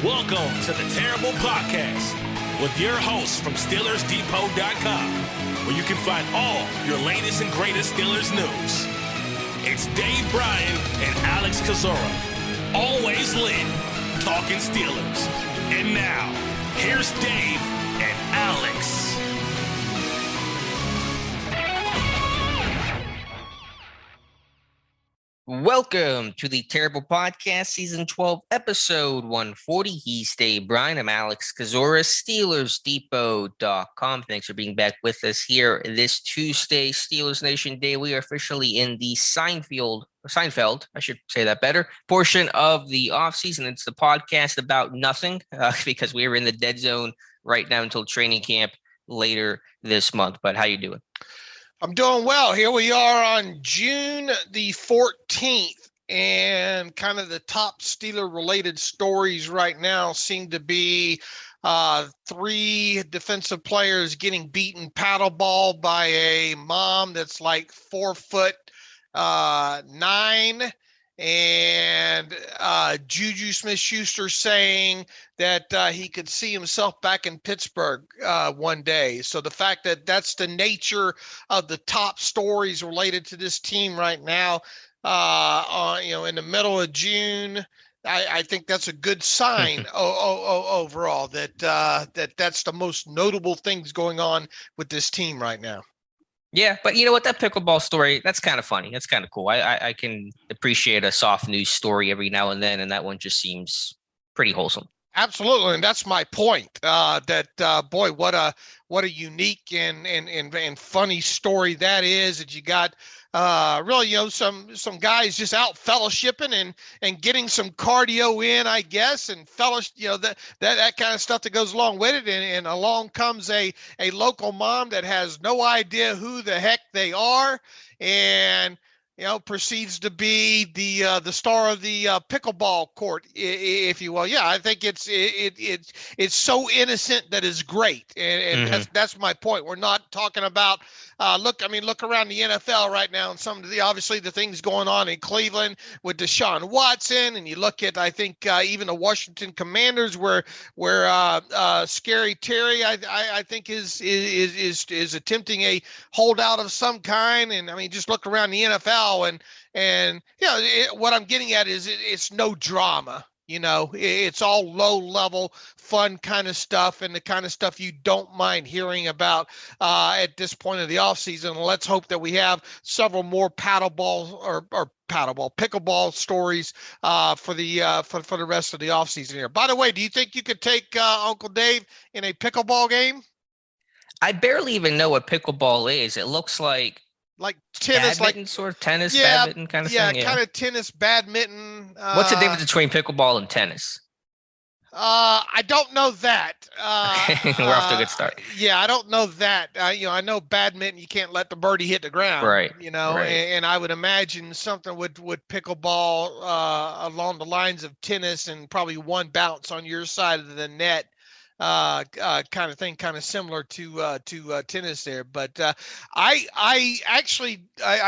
Welcome to the Terrible Podcast with your hosts from SteelersDepot.com, where you can find all your latest and greatest Steelers news. It's Dave Bryan and Alex Kozora, always lit, talking Steelers. And now, here's Dave and Alex. Welcome to the Terrible Podcast, Season 12, Episode 140. He's Dave Bryan. I'm Alex Kozora, SteelersDepot.com. Thanks for being back with us here this Tuesday, Steelers Nation Day. We are officially in the Seinfeld, I should say that better, portion of the offseason. It's the podcast about nothing because we are in the dead zone right now until training camp later this month. But how you doing? I'm doing well. Here we are on June the 14th, and kind of the top Steeler-related stories right now seem to be three defensive players getting beaten paddleball by a mom that's like 4'9", and JuJu Smith-Schuster saying that he could see himself back in Pittsburgh one day. So the fact that that's the nature of the top stories related to this team right now, in the middle of June, I think that's a good sign overall that that's the most notable things going on with this team right now. Yeah, but you know what? That pickleball story, that's kind of funny. That's kind of cool. I can appreciate a soft news story every now and then, and that one just seems pretty wholesome. Absolutely, and that's my point. Boy, what a unique and funny story that is. That you got really, some guys just out fellowshipping and getting some cardio in, I guess, and that kind of stuff that goes along with it. And along comes a local mom that has no idea who the heck they are, and proceeds to be the star of the pickleball court, if you will. Yeah, I think it's so innocent that is great, and that's my point. We're not talking about look around the NFL right now, and some of the obviously the things going on in Cleveland with Deshaun Watson, and you look at even the Washington Commanders where Scary Terry I think is attempting a holdout of some kind, and just look around the NFL. And what I'm getting at is it's no drama. It's all low level fun kind of stuff, and the kind of stuff you don't mind hearing about at this point of the offseason. Let's hope that we have several more pickleball stories for the rest of the offseason here. By the way, do you think you could take Uncle Dave in a pickleball game? I barely even know what pickleball is. It looks like tennis, badminton, sort of tennis, badminton kind of thing. Yeah, kind of tennis, badminton. What's the difference between pickleball and tennis? I don't know that. Okay. We're off to a good start. Yeah, I don't know that. I know badminton, you can't let the birdie hit the ground. Right. Right. And I would imagine something with pickleball along the lines of tennis, and probably one bounce on your side of the net. Kind of thing, kind of similar to tennis there. But I actually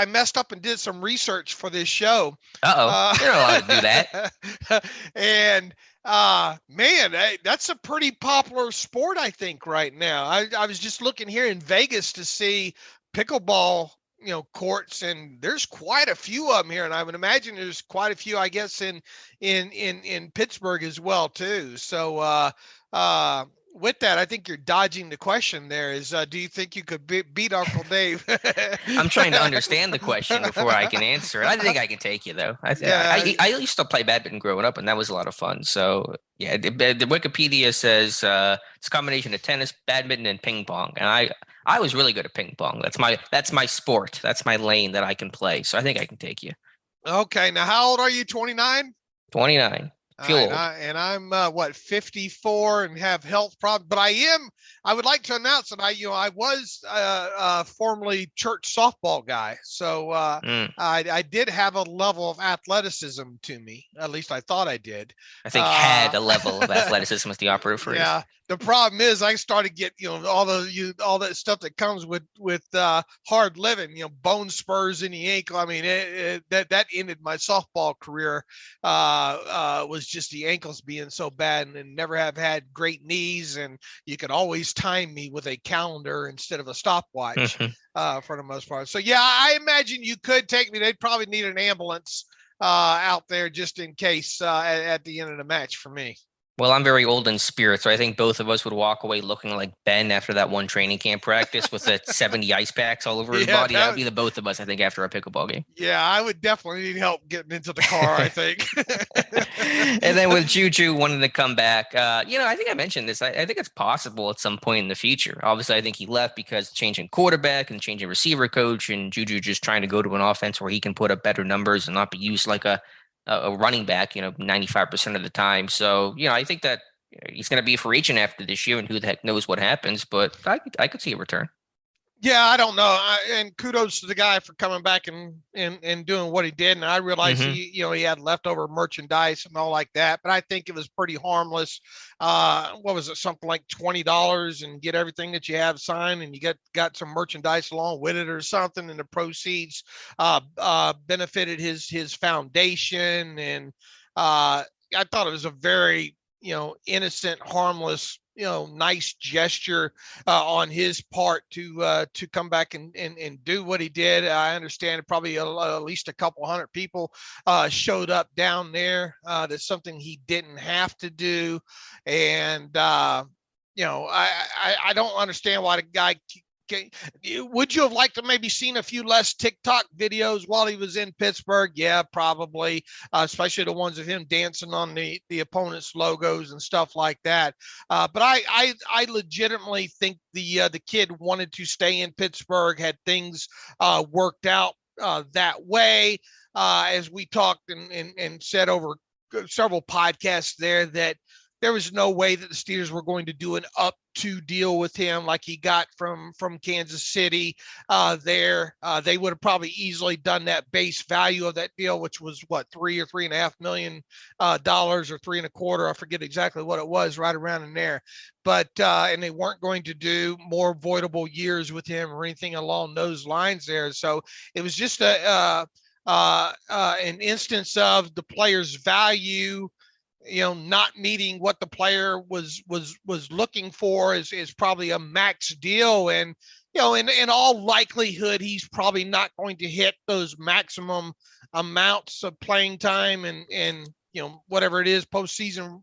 messed up and did some research for this show. You're not allowed to do that. And man, that's a pretty popular sport, I think, right now. I was just looking here in Vegas to see pickleball courts, and there's quite a few of them here, and I would imagine there's quite a few, I guess, in Pittsburgh as well too. So with that, I think you're dodging the question there. Do you think you could beat Uncle Dave? I'm trying to understand the question before I can answer it. I think I can take you, though. I used to play badminton growing up, and that was a lot of fun. So, yeah, the Wikipedia says it's a combination of tennis, badminton, and ping pong. And I was really good at ping pong. That's my sport. That's my lane that I can play. So I think I can take you. Okay. Now, how old are you? 29? 29. And I'm 54 and have health problems, but I would like to announce that I was formerly church softball guy. So I did have a level of athleticism to me. At least I thought I did. I think had a level of athleticism was the operative phrase. Yeah. The problem is I started to get, all that stuff that comes with hard living, bone spurs in the ankle. I mean, that ended my softball career, was was just the ankles being so bad, and never have had great knees, and you could always time me with a calendar instead of a stopwatch for the most part. So yeah, I imagine you could take me. They'd probably need an ambulance out there just in case at the end of the match for me. Well, I'm very old in spirit, so I think both of us would walk away looking like Ben after that one training camp practice with the 70 ice packs all over his body. That would be the both of us, I think, after a pickleball game. Yeah, I would definitely need help getting into the car, I think. And then with JuJu wanting to come back, I think I mentioned this. I think it's possible at some point in the future. Obviously, I think he left because changing quarterback and changing receiver coach, and JuJu just trying to go to an offense where he can put up better numbers and not be used like a running back, 95% of the time. So, I think that he's going to be a free agent after this year, and who the heck knows what happens, but I could see a return. Yeah, I don't know. And kudos to the guy for coming back and doing what he did. And I realized he had leftover merchandise and all like that, but I think it was pretty harmless. What was it? Something like $20 and get everything that you have signed, and you got some merchandise along with it or something. And the proceeds benefited his foundation. And I thought it was a very, innocent, harmless, nice gesture on his part to come back and do what he did. I understand probably at least a couple hundred people showed up down there. That's something he didn't have to do. And, I don't understand why the guy. Would you have liked to maybe seen a few less TikTok videos while he was in Pittsburgh? Yeah, probably, especially the ones of him dancing on the opponent's logos and stuff like that. But I legitimately think the kid wanted to stay in Pittsburgh, had things worked out that way, as we talked and said over several podcasts there, that there was no way that the Steelers were going to do an up-to deal with him like he got from Kansas City there. They would have probably easily done that base value of that deal, which was what, $3 or $3.5 million or $3.25. I forget exactly what it was, right around in there. But and they weren't going to do more voidable years with him or anything along those lines there. So it was just an instance of the player's value not meeting what the player was looking for is probably a max deal. And, in all likelihood, he's probably not going to hit those maximum amounts of playing time and whatever it is, postseason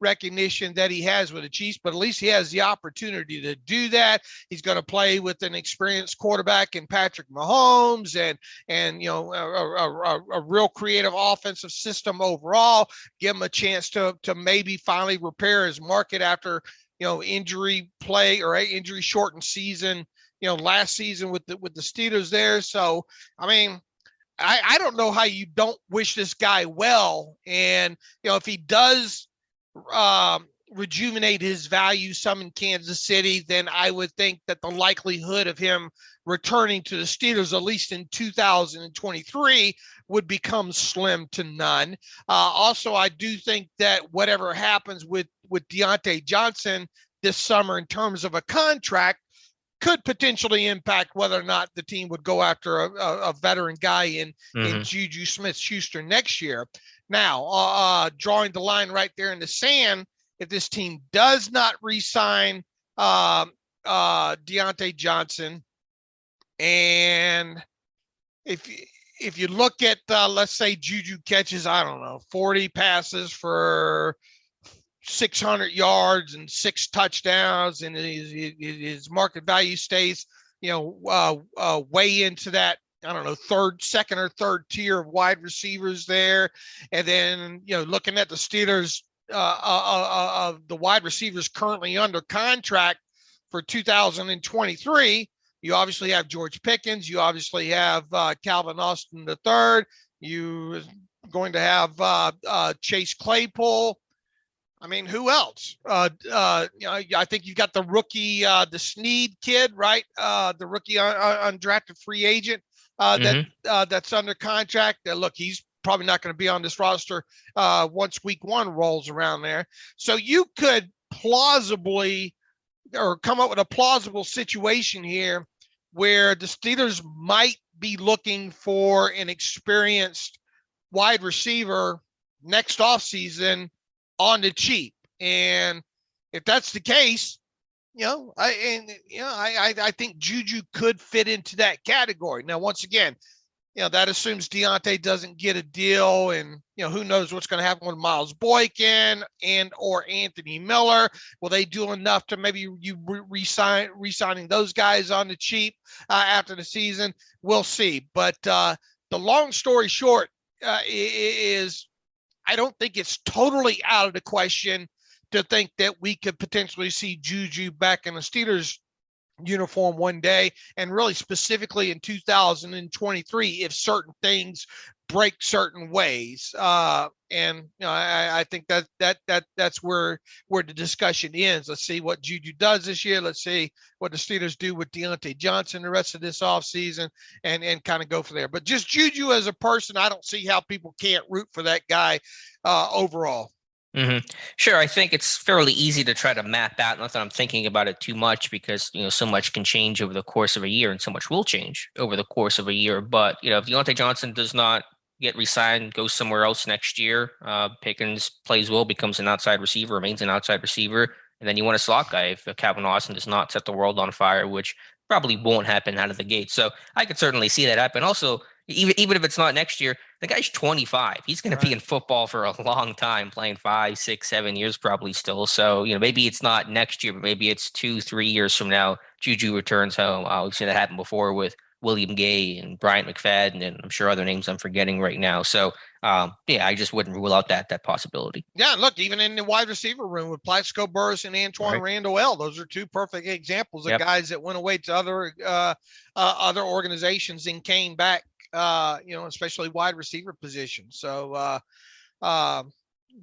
recognition that he has with the Chiefs, but at least he has the opportunity to do that. He's going to play with an experienced quarterback in Patrick Mahomes and a real creative offensive system overall. Give him a chance to maybe finally repair his market after injury play or injury shortened season. Last season with the Steelers there. So I mean, I don't know how you don't wish this guy well. And, if he does rejuvenate his value some in Kansas City, then I would think that the likelihood of him returning to the Steelers, at least in 2023, would become slim to none. Also, I do think that whatever happens with Deante Johnson this summer in terms of a contract could potentially impact whether or not the team would go after a veteran guy in JuJu Smith-Schuster next year. Now, drawing the line right there in the sand, if this team does not re-sign Deante Johnson, and if you look at, let's say JuJu catches, 40 passes for 600 yards and 6 touchdowns, and his market value stays, way into that, second or third tier of wide receivers there. And then, looking at the Steelers, of the wide receivers currently under contract for 2023, you obviously have George Pickens. You obviously have Calvin Austin III. You're going to have Chase Claypool. I mean, who else? I think you've got the rookie, the Snead kid, right? The rookie undrafted free agent that's under contract. Look, he's probably not going to be on this roster once week 1 rolls around there. So you could plausibly or come up with a plausible situation here where the Steelers might be looking for an experienced wide receiver next offseason on the cheap. And if that's the case, I think JuJu could fit into that category. Now, once again, that assumes Deontay doesn't get a deal, and who knows what's going to happen with Miles Boykin and or Anthony Miller. Will they do enough to maybe you re-signing those guys on the cheap after the season? We'll see. But the long story short is I don't think it's totally out of the question to think that we could potentially see JuJu back in the Steelers uniform one day, and really specifically in 2023 if certain things break certain ways. I think that's where the discussion ends. Let's see what JuJu does this year. Let's see what the Steelers do with Deante Johnson the rest of this offseason, and kind of go from there. But just JuJu as a person, I don't see how people can't root for that guy overall. Mm-hmm. Sure. I think it's fairly easy to try to map out. Not that I'm thinking about it too much, because, so much can change over the course of a year, and so much will change over the course of a year. But, if Deontay Johnson does not get re-signed, goes somewhere else next year, Pickens plays well, becomes an outside receiver, remains an outside receiver. And then you want a slot guy if Calvin Austin does not set the world on fire, which probably won't happen out of the gate. So I could certainly see that happen. Also, even if it's not next year, the guy's 25. He's going to be in football for a long time, playing 5, 6, 7 years probably still. So, maybe it's not next year, but maybe it's 2, 3 years from now, JuJu returns home. We've seen that happen before with William Gay and Bryant McFadden, and I'm sure other names I'm forgetting right now. So, I just wouldn't rule out that possibility. Yeah, look, even in the wide receiver room with Plaxico Burress and Antoine Randall, those are two perfect examples of guys that went away to other organizations and came back. Especially wide receiver position. So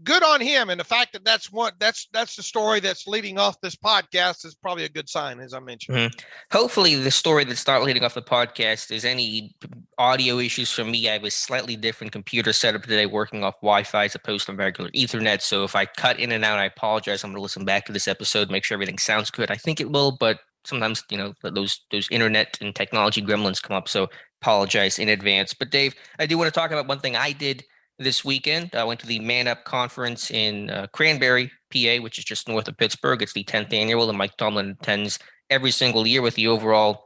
good on him. And the fact that that's the story that's leading off this podcast is probably a good sign, as I mentioned. Mm-hmm. Hopefully the story that's not leading off the podcast is any audio issues for me. I have a slightly different computer setup today, working off Wi-Fi as opposed to regular Ethernet. So if I cut in and out, I apologize. I'm going to listen back to this episode, make sure everything sounds good. I think it will, but sometimes, those internet and technology gremlins come up. So apologize in advance. But Dave, I do want to talk about one thing I did this weekend. I went to the Man Up conference in Cranberry, PA, which is just north of Pittsburgh. It's the 10th annual, and Mike Tomlin attends every single year with the overall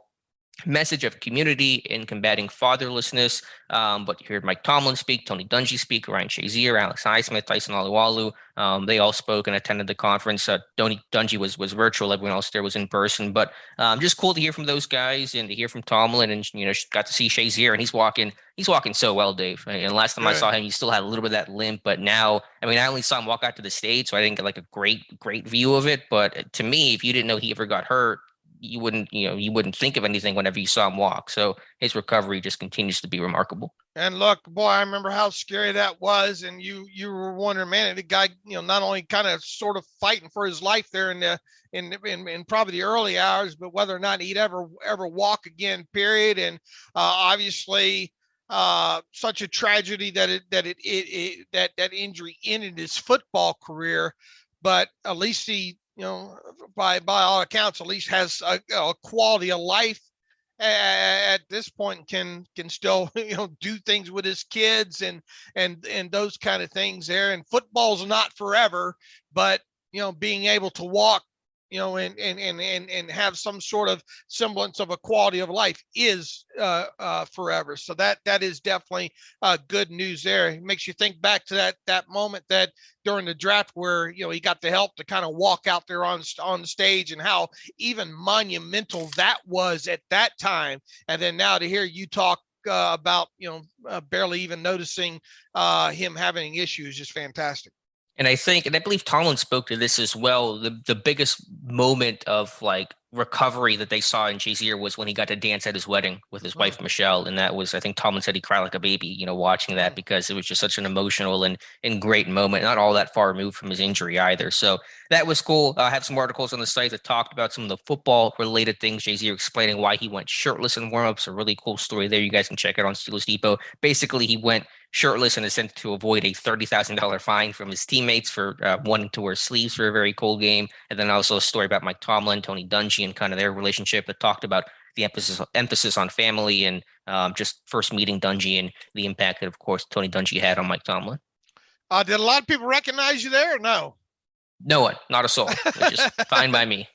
message of community in combating fatherlessness. But you heard Mike Tomlin speak, Tony Dungy speak, Ryan Shazier, Alex Highsmith, Tyson Alualu. They all spoke and attended the conference. Tony Dungy was virtual. Everyone else there was in person. But just cool to hear from those guys and to hear from Tomlin. And, got to see Shazier, and he's walking so well, Dave. And last time I saw him, he still had a little bit of that limp. But now, I only saw him walk out to the stage, so I didn't get like a great view of it. But to me, if you didn't know he ever got hurt, you wouldn't think of anything whenever you saw him walk. So his recovery just continues to be remarkable. And look, boy, I remember how scary that was. And you were wondering, man, the guy, not only kind of sort of fighting for his life there in probably the early hours, but whether or not he'd ever walk again, period. And obviously such a tragedy that injury ended his football career, but at least he, by all accounts, at least has a quality of life at this point, can still, do things with his kids and those kind of things there. And football's not forever, but, being able to walk, and have some sort of semblance of a quality of life is forever. So that is definitely good news there. It makes you think back to that moment that during the draft where, he got the help to kind of walk out there on the stage, and how even monumental that was at that time. And then now to hear you talk about, barely even noticing him having issues, just fantastic. And I believe Tomlin spoke to this as well. The biggest moment of like recovery that they saw in Shazier was when he got to dance at his wedding with his wife, Michelle. And that was, I think Tomlin said he cried like a baby, watching that, because it was just such an emotional and great moment, not all that far removed from his injury either. So that was cool. I have some articles on the site that talked about some of the football related things. Shazier explaining why he went shirtless in warmups. A really cool story there. You guys can check it on Steelers Depot. Basically, he went shirtless in a sense to avoid a $30,000 fine from his teammates for wanting to wear sleeves for a very cold game. And then also a story about Mike Tomlin, Tony Dungy, and kind of their relationship that talked about the emphasis on family and just first meeting Dungy and the impact that, of course, Tony Dungy had on Mike Tomlin. Did a lot of people recognize you there or no? No one, not a soul, which is fine by me.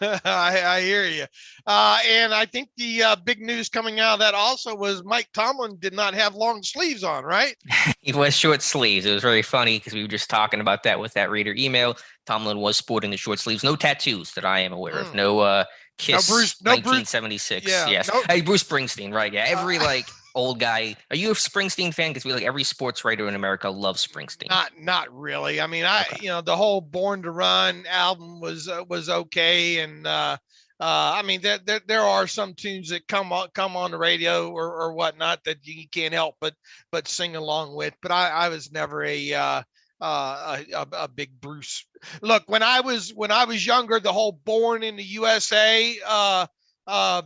I hear you. And I think the big news coming out of that also was Mike Tomlin did not have long sleeves on, right? He was short sleeves. It was really funny because we were just talking about that with that reader email. Tomlin was sporting the short sleeves. No tattoos that I am aware of. No Kiss 1976. Yeah, yes. Hey, Bruce Springsteen, right? Yeah. Every old guy. Are you a Springsteen fan? Because we every sports writer in America loves Springsteen. Not really. I mean, the whole Born to Run album was okay, and I mean there are some tunes that come on the radio or whatnot that you can't help but sing along with. But I was never a big Bruce. Look, when I was younger, the whole Born in the USA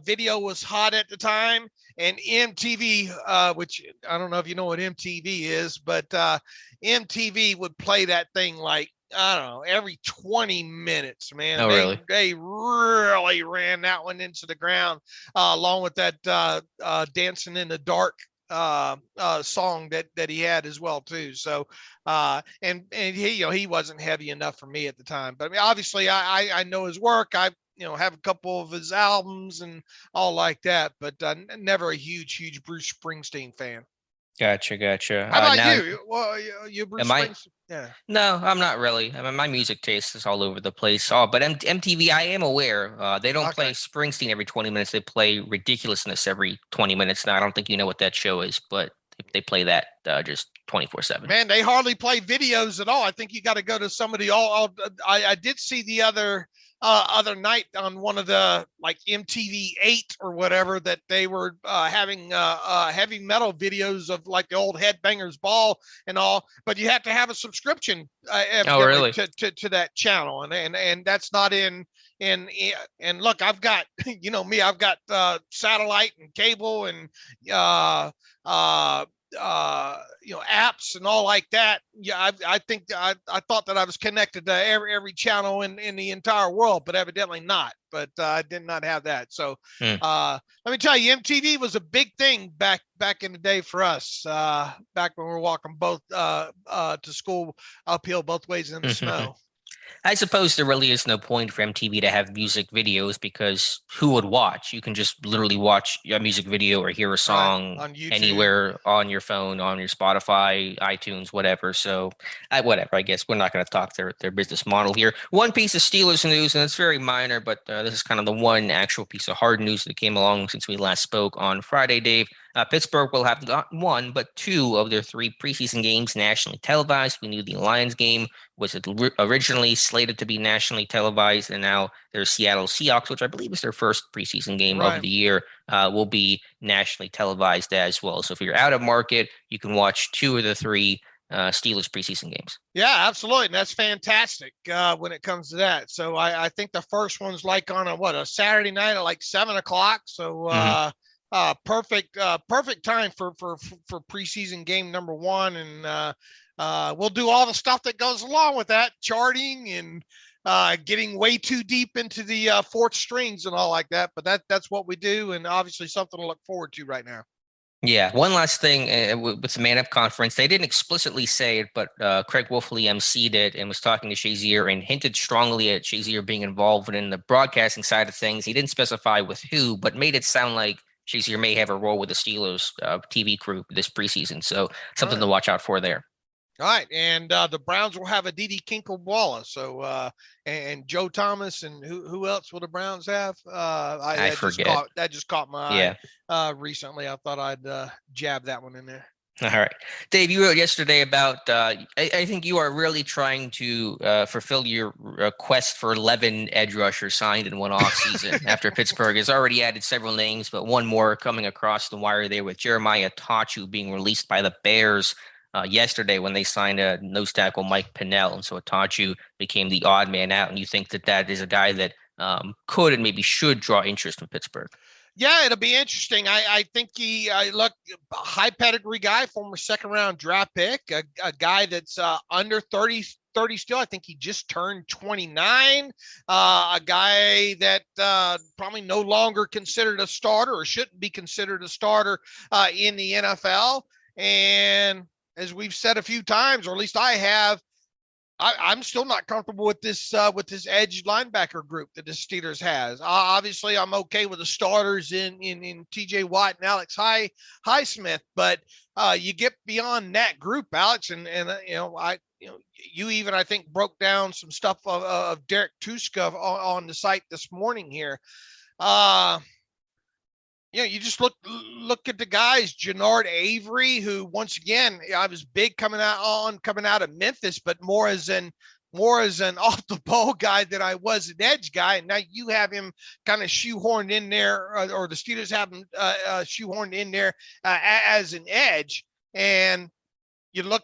video was hot at the time. And MTV, which I don't know if you know what MTV is, but MTV would play that thing like, I don't know, every 20 minutes, man. Oh, really? They really ran that one into the ground, along with that Dancing in the Dark song that he had as well too. So and he wasn't heavy enough for me at the time. But I mean, obviously I know his work. I have a couple of his albums and all like that, but never a huge Bruce Springsteen fan. Gotcha. How about you? Well, you Bruce Springsteen? Yeah. No, I'm not really. I mean, my music taste is all over the place. But MTV, I am aware. They don't play Springsteen every 20 minutes. They play Ridiculousness every 20 minutes. Now, I don't think you know what that show is, but they play that just 24/7. Man, they hardly play videos at all. I think you got to go to somebody. I did see the other night on one of the like MTV 8 or whatever that they were having heavy metal videos of like the old Headbangers Ball and all, but you have to have a subscription really? to that channel, and that's not in and look, I've got me, I've got satellite and cable and apps and all like that. Yeah, I think I thought that I was connected to every channel in the entire world, but evidently not. But I did not have that. So let me tell you, MTV was a big thing back in the day for us. Back when we were walking both to school uphill both ways in the snow. I suppose there really is no point for MTV to have music videos because who would watch? You can just literally watch a music video or hear a song on YouTube, anywhere on your phone, on your Spotify, iTunes, whatever. So, whatever. I guess we're not going to talk their business model here. One piece of Steelers news, and it's very minor, but this is kind of the one actual piece of hard news that came along since we last spoke on Friday, Dave. Pittsburgh will have not one, but two of their three preseason games nationally televised. We knew the Lions game was originally slated to be nationally televised, and now their Seattle Seahawks, which I believe is their first preseason game of the year, will be nationally televised as well. So if you're out of market, you can watch two of the three Steelers preseason games. Yeah, absolutely. And that's fantastic when it comes to that. So I think the first one's like on a Saturday night at like 7:00. So perfect time for preseason game number one. And we'll do all the stuff that goes along with that, charting and getting way too deep into the fourth strings and all like that. But that's what we do. And obviously something to look forward to right now. Yeah. One last thing with the Man Up conference, they didn't explicitly say it, but Craig Wolfley emceed it and was talking to Shazier and hinted strongly at Shazier being involved in the broadcasting side of things. He didn't specify with who, but made it sound like Shazier may have a role with the Steelers TV crew this preseason. So something to watch out for there. All right. And the Browns will have a Didi Kinkle-Walla. So, and Joe Thomas, and who else will the Browns have? I forget. That just caught my eye recently. I thought I'd jab that one in there. All right. Dave, you wrote yesterday about, I think you are really trying to fulfill your quest for 11 edge rushers signed in one offseason after Pittsburgh has already added several names, but one more coming across the wire there with Jeremiah Attachou being released by the Bears yesterday when they signed a nose tackle Mike Pinnell. And so Attachou became the odd man out. And you think that is a guy that could and maybe should draw interest from Pittsburgh? Yeah, it'll be interesting. I think look, high pedigree guy, former second round draft pick, a guy that's under 30 still. I think he just turned 29. A guy that probably no longer considered a starter or shouldn't be considered a starter in the NFL. And as we've said a few times, or at least I have, I'm still not comfortable with this edge linebacker group that the Steelers has. Obviously, I'm okay with the starters in TJ Watt and Alex Highsmith, but you get beyond that group, Alex, and you even, I think, broke down some stuff of Derek Tuska on the site this morning here. You just look at the guys, Gennard Avery, who once again, I was big coming out of Memphis, but more as an off the ball guy than I was an edge guy. And now you have him kind of shoehorned in there, or the Steelers have him shoehorned in there as an edge. And you look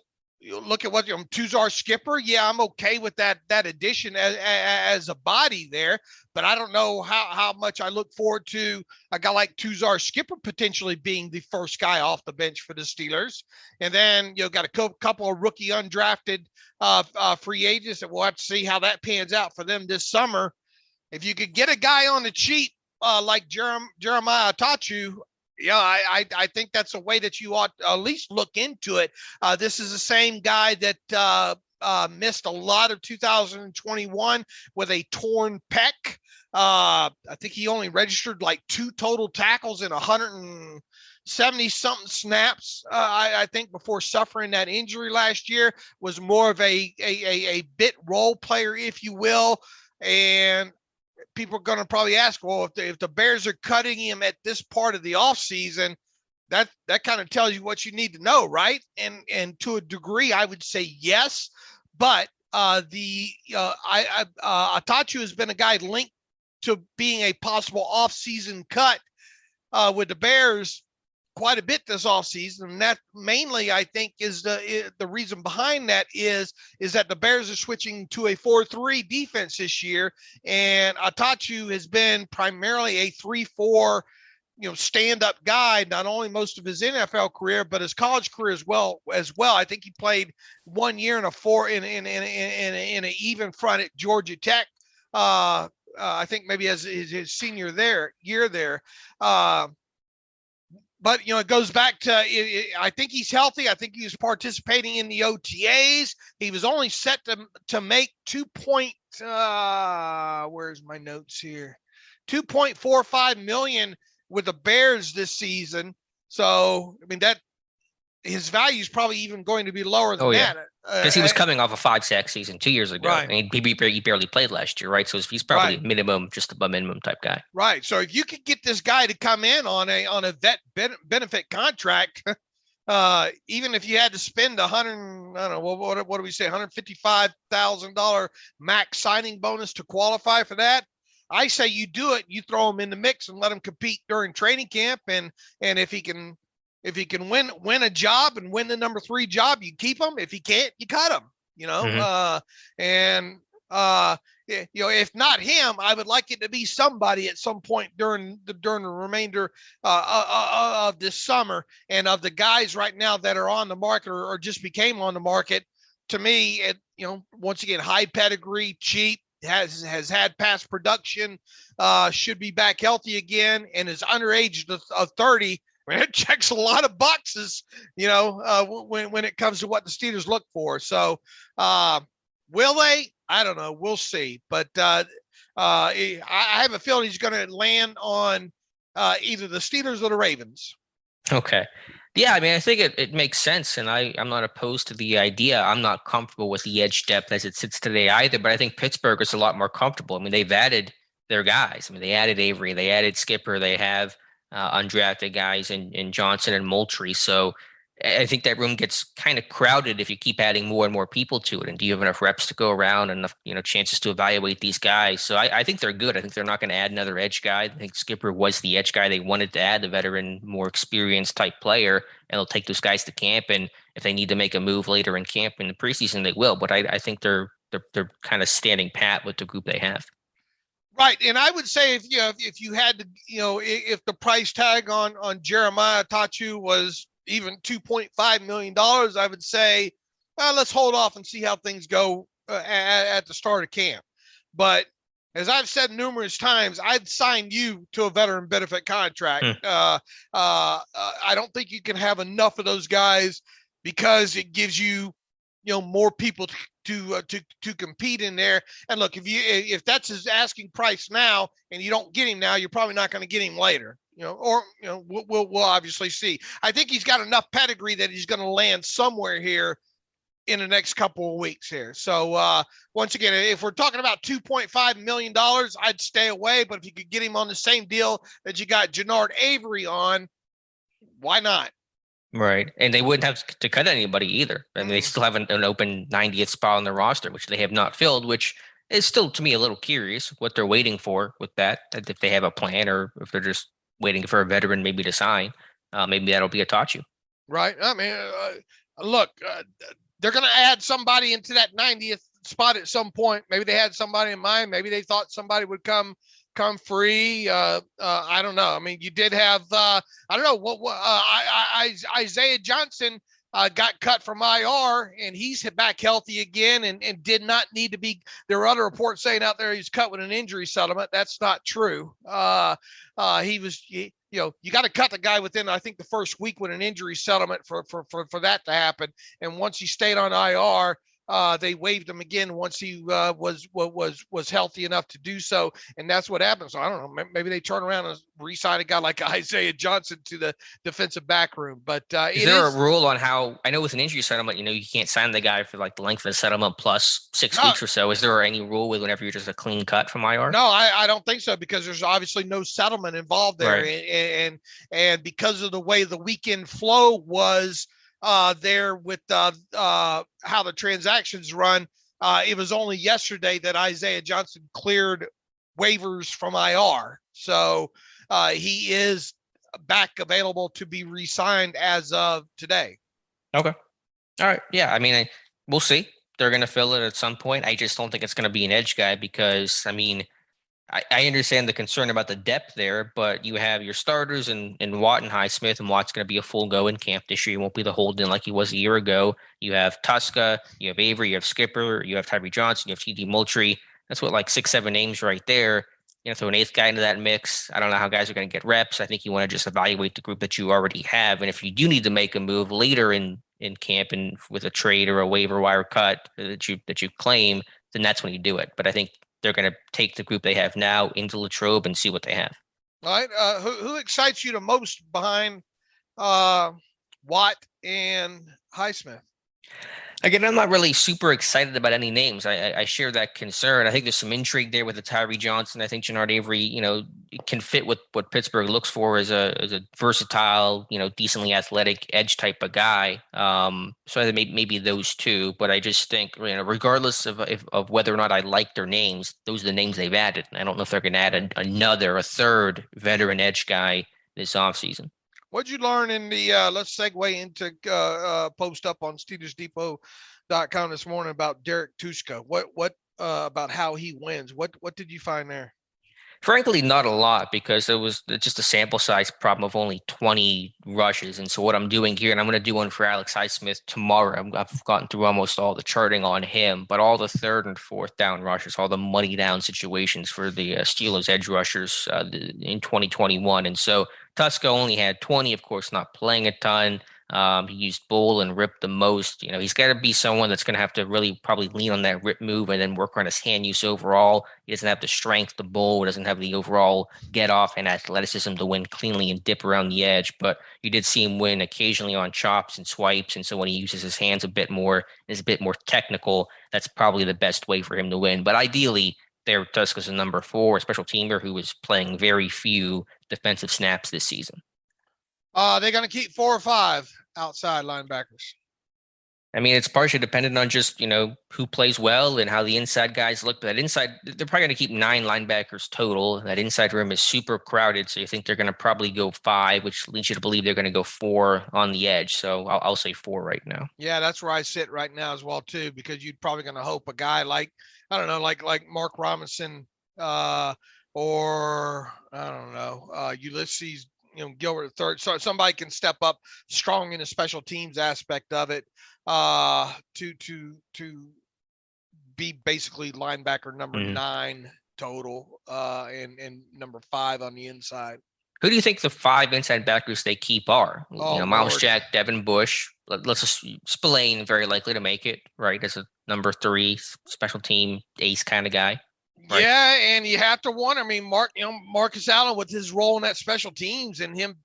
at what Tuzar Skipper. Yeah, I'm okay with that addition as a body there, but I don't know how much I look forward to a guy like Tuzar Skipper potentially being the first guy off the bench for the Steelers. And then got a couple of rookie undrafted free agents that we'll have to see how that pans out for them this summer. If you could get a guy on the cheap like Jeremiah Attachou, yeah, I think that's a way that you ought to at least look into it. This is the same guy that missed a lot of 2021 with a torn pec. I think he only registered like 2 total tackles in 170-something snaps, I think, before suffering that injury last year. Was more of a bit role player, if you will. And people are going to probably ask, well, if the Bears are cutting him at this part of the offseason, that kind of tells you what you need to know, right? And to a degree, I would say yes. But Attachou has been a guy linked to being a possible offseason cut with the Bears quite a bit this offseason. And that mainly, I think, is the reason behind that is that the Bears are switching to a 4-3 defense this year. And Attachou has been primarily a 3-4, stand-up guy, not only most of his NFL career, but his college career as well. I think he played 1 year in an even front at Georgia Tech. I think maybe as his senior year there. But, it goes back to, I think he's healthy. I think he was participating in the OTAs. He was only set to make where's my notes here? $2.45 million with the Bears this season. So, I mean, that his value is probably even going to be lower than that. Because he was coming off a 5-sack season 2 years ago. Right. And he barely played last year, right? So he's probably just above minimum type guy. Right. So if you could get this guy to come in on a vet benefit contract, even if you had to spend what do we say, $155,000 max signing bonus to qualify for that, I say you do it. You throw him in the mix and let him compete during training camp, and if he can win a job and win the number 3 job, you keep him. If he can't, you cut him. If not him, I would like it to be somebody at some point during the remainder of this summer. And of the guys right now that are on the market or just became on the market, to me, once again, high pedigree, cheap, has had past production, should be back healthy again, and is underage of 30. I mean, it checks a lot of boxes, when it comes to what the Steelers look for. So, will they? I don't know. We'll see. But I have a feeling he's going to land on either the Steelers or the Ravens. Okay. Yeah, I mean, I think it makes sense, and I'm not opposed to the idea. I'm not comfortable with the edge depth as it sits today either, but I think Pittsburgh is a lot more comfortable. I mean, they've added their guys. I mean, they added Avery, they added Skipper, they have undrafted guys in Johnson and Moultrie. So I think that room gets kind of crowded if you keep adding more and more people to it. And do you have enough reps to go around and enough, chances to evaluate these guys? So I think they're good. I think they're not going to add another edge guy. I think Skipper was the edge guy they wanted to add, the veteran, more experienced type player, and they'll take those guys to camp. And if they need to make a move later in camp in the preseason, they will. But I think they're kind of standing pat with the group they have. Right. And I would say if you had to, if the price tag on Jeremiah Attachou was even $2.5 million, I would say, let's hold off and see how things go at the start of camp. But as I've said numerous times, I'd sign you to a veteran benefit contract. I don't think you can have enough of those guys because it gives you, more people to compete in there. And look, if that's his asking price now and you don't get him now, you're probably not going to get him later. We'll obviously see. I think he's got enough pedigree that he's going to land somewhere here in the next couple of weeks here. So once again, if we're talking about $2.5 million, I'd stay away. But if you could get him on the same deal that you got Gennard Avery on, why not? Right. And they wouldn't have to cut anybody either. I mean, they still have an open 90th spot on the roster, which they have not filled, which is still, to me, a little curious what they're waiting for with that, if they have a plan or if they're just waiting for a veteran maybe to sign. Maybe that'll be Attachou. Right. I mean, look, they're going to add somebody into that 90th spot at some point. Maybe they had somebody in mind. Maybe they thought somebody would come free. I don't know. I mean, you did have, I don't know Isaiah Johnson got cut from IR and he's back healthy again and did not need to be. There were other reports saying out there he's cut with an injury settlement. That's not true. You got to cut the guy within, I think, the first week with an injury settlement for that to happen. And once he stayed on IR, they waived him again once he was healthy enough to do so, and that's what happened. So I don't know. Maybe they turn around and re-sign a guy like Isaiah Johnson to the defensive back room. But is there a rule on how? I know with an injury settlement, you can't sign the guy for like the length of the settlement plus 6 weeks or so. Is there any rule with whenever you're just a clean cut from IR? No, I don't think so, because there's obviously no settlement involved there, right. and because of the way the weekend flow was. There with how the transactions run. It was only yesterday that Isaiah Johnson cleared waivers from IR. So he is back available to be re-signed as of today. Okay. All right. Yeah. I mean, we'll see. They're going to fill it at some point. I just don't think it's going to be an edge guy because, I mean, I understand the concern about the depth there, but you have your starters in Watt and Highsmith, and Watt's going to be a full go in camp this year. He won't be the hold-in like he was a year ago. You have Tuska, you have Avery, you have Skipper, you have Tyree Johnson, you have T.D. Moultrie. That's what, like 6-7 names right there. Throw an eighth guy into that mix. I don't know how guys are going to get reps. I think you want to just evaluate the group that you already have. And if you do need to make a move later in camp and with a trade or a waiver wire cut that you claim, then that's when you do it. But I think they're going to take the group they have now into Latrobe and see what they have. All right. Who excites you the most behind Watt and Highsmith? Again, I'm not really super excited about any names. I share that concern. I think there's some intrigue there with the Tyree Johnson. I think Gennard Avery, can fit with what Pittsburgh looks for as a versatile, decently athletic edge type of guy. So I think maybe those two. But I just think, regardless of whether or not I like their names, those are the names they've added. I don't know if they're going to add a third veteran edge guy this offseason. What'd you learn in the let's segue into post up on SteelersDepot.com this morning about Derek Tuszka? What about how he wins? What did you find there? Frankly, not a lot, because it was just a sample size problem of only 20 rushes. And so what I'm doing here, and I'm going to do one for Alex Highsmith tomorrow. I've gotten through almost all the charting on him, but all the third and fourth down rushes, all the money down situations for the Steelers edge rushers in 2021. And so Tuszka only had 20, of course, not playing a ton. He used Bull and Rip the most. He's got to be someone that's going to have to really probably lean on that Rip move and then work on his hand use overall. He doesn't have the strength to Bull. He doesn't have the overall get off and athleticism to win cleanly and dip around the edge. But you did see him win occasionally on chops and swipes. And so when he uses his hands a bit more, is a bit more technical, that's probably the best way for him to win. But ideally, there Tuszka's a number 4, a special teamer who was playing very few defensive snaps this season. They're going to keep 4 or 5 outside linebackers. I mean, it's partially dependent on just, who plays well and how the inside guys look. But that inside, they're probably going to keep 9 linebackers total. That inside room is super crowded. So you think they're going to probably go 5, which leads you to believe they're going to go 4 on the edge. So I'll say 4 right now. Yeah, that's where I sit right now as well, too, because you're probably going to hope a guy like, I don't know, like Mark Robinson or, I don't know, Ulysses Gilbert III, so somebody can step up strong in the special teams aspect of it to be basically linebacker number 9 total and number 5 on the inside. Who do you think the 5 inside backers they keep are? Oh, Miles Lord. Jack, Devin Bush. Let's just Spillane, very likely to make it, right? As a number 3 special team ace kind of guy. Right? Yeah, and you have to wonder. I mean, Marcus Allen with his role in that special teams and him,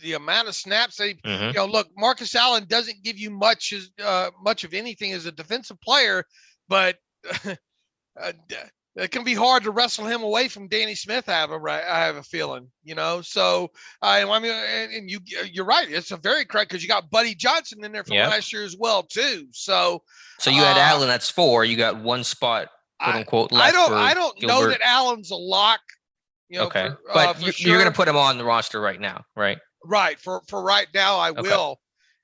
the amount of snaps that look, Marcus Allen doesn't give you much of anything as a defensive player, but it can be hard to wrestle him away from Danny Smith. I have a feeling, So I mean, and you're right. It's a very correct because you got Buddy Johnson in there from last year as well too. So you had Allen. That's 4. You got one spot, quote unquote, left. I don't know that Allen's a lock. Okay, but you're going to put him on the roster right now, right? Right. For right now, I will.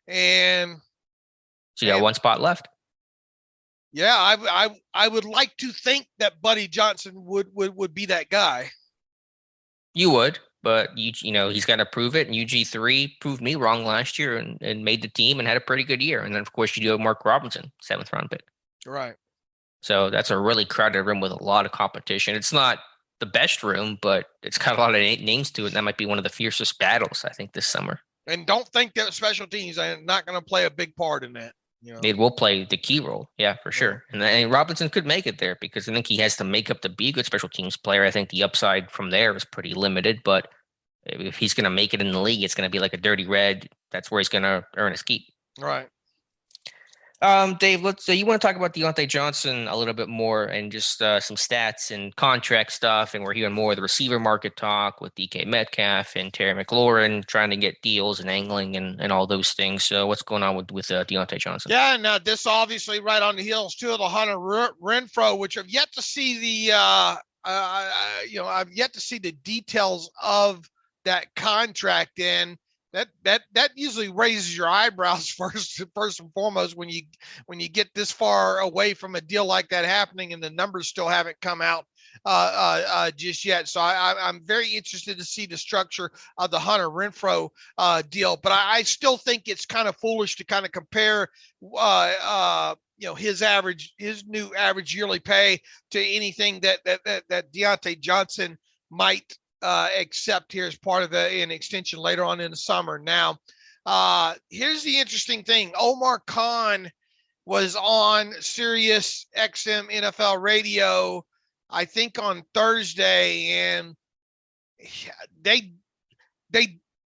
And so you got one spot left. Yeah, I would like to think that Buddy Johnson would be that guy. You would, but he's got to prove it. And UG3 proved me wrong last year and made the team and had a pretty good year. And then of course you do have Mark Robinson, 7th round pick. Right. So that's a really crowded room with a lot of competition. It's not the best room, but it's got a lot of names to it. And that might be one of the fiercest battles, I think, this summer. And don't think that special teams are not going to play a big part in that. It will play the key role, for sure. And Robinson could make it there because I think he has to make up to be a good special teams player. I think the upside from there is pretty limited, but if he's going to make it in the league, it's going to be like a dirty red. That's where he's going to earn his keep. Right. Dave, you want to talk about Deontay Johnson a little bit more and just some stats and contract stuff. And we're hearing more of the receiver market talk with DK Metcalf and Terry McLaurin trying to get deals and angling and all those things. So what's going on with Deontay Johnson? Yeah, now this obviously right on the heels too of the Hunter Renfrow, which I've yet to see I've yet to see the details of that contract. And that usually raises your eyebrows first and foremost when you get this far away from a deal like that happening and the numbers still haven't come out just yet. So I'm very interested to see the structure of the Hunter Renfrow deal, but I still think it's kind of foolish to kind of compare his new average yearly pay to anything that Deante Johnson might accept here as part of an extension later on in the summer. Now, here's the interesting thing. Omar Khan was on Sirius XM NFL radio, I think on Thursday, and they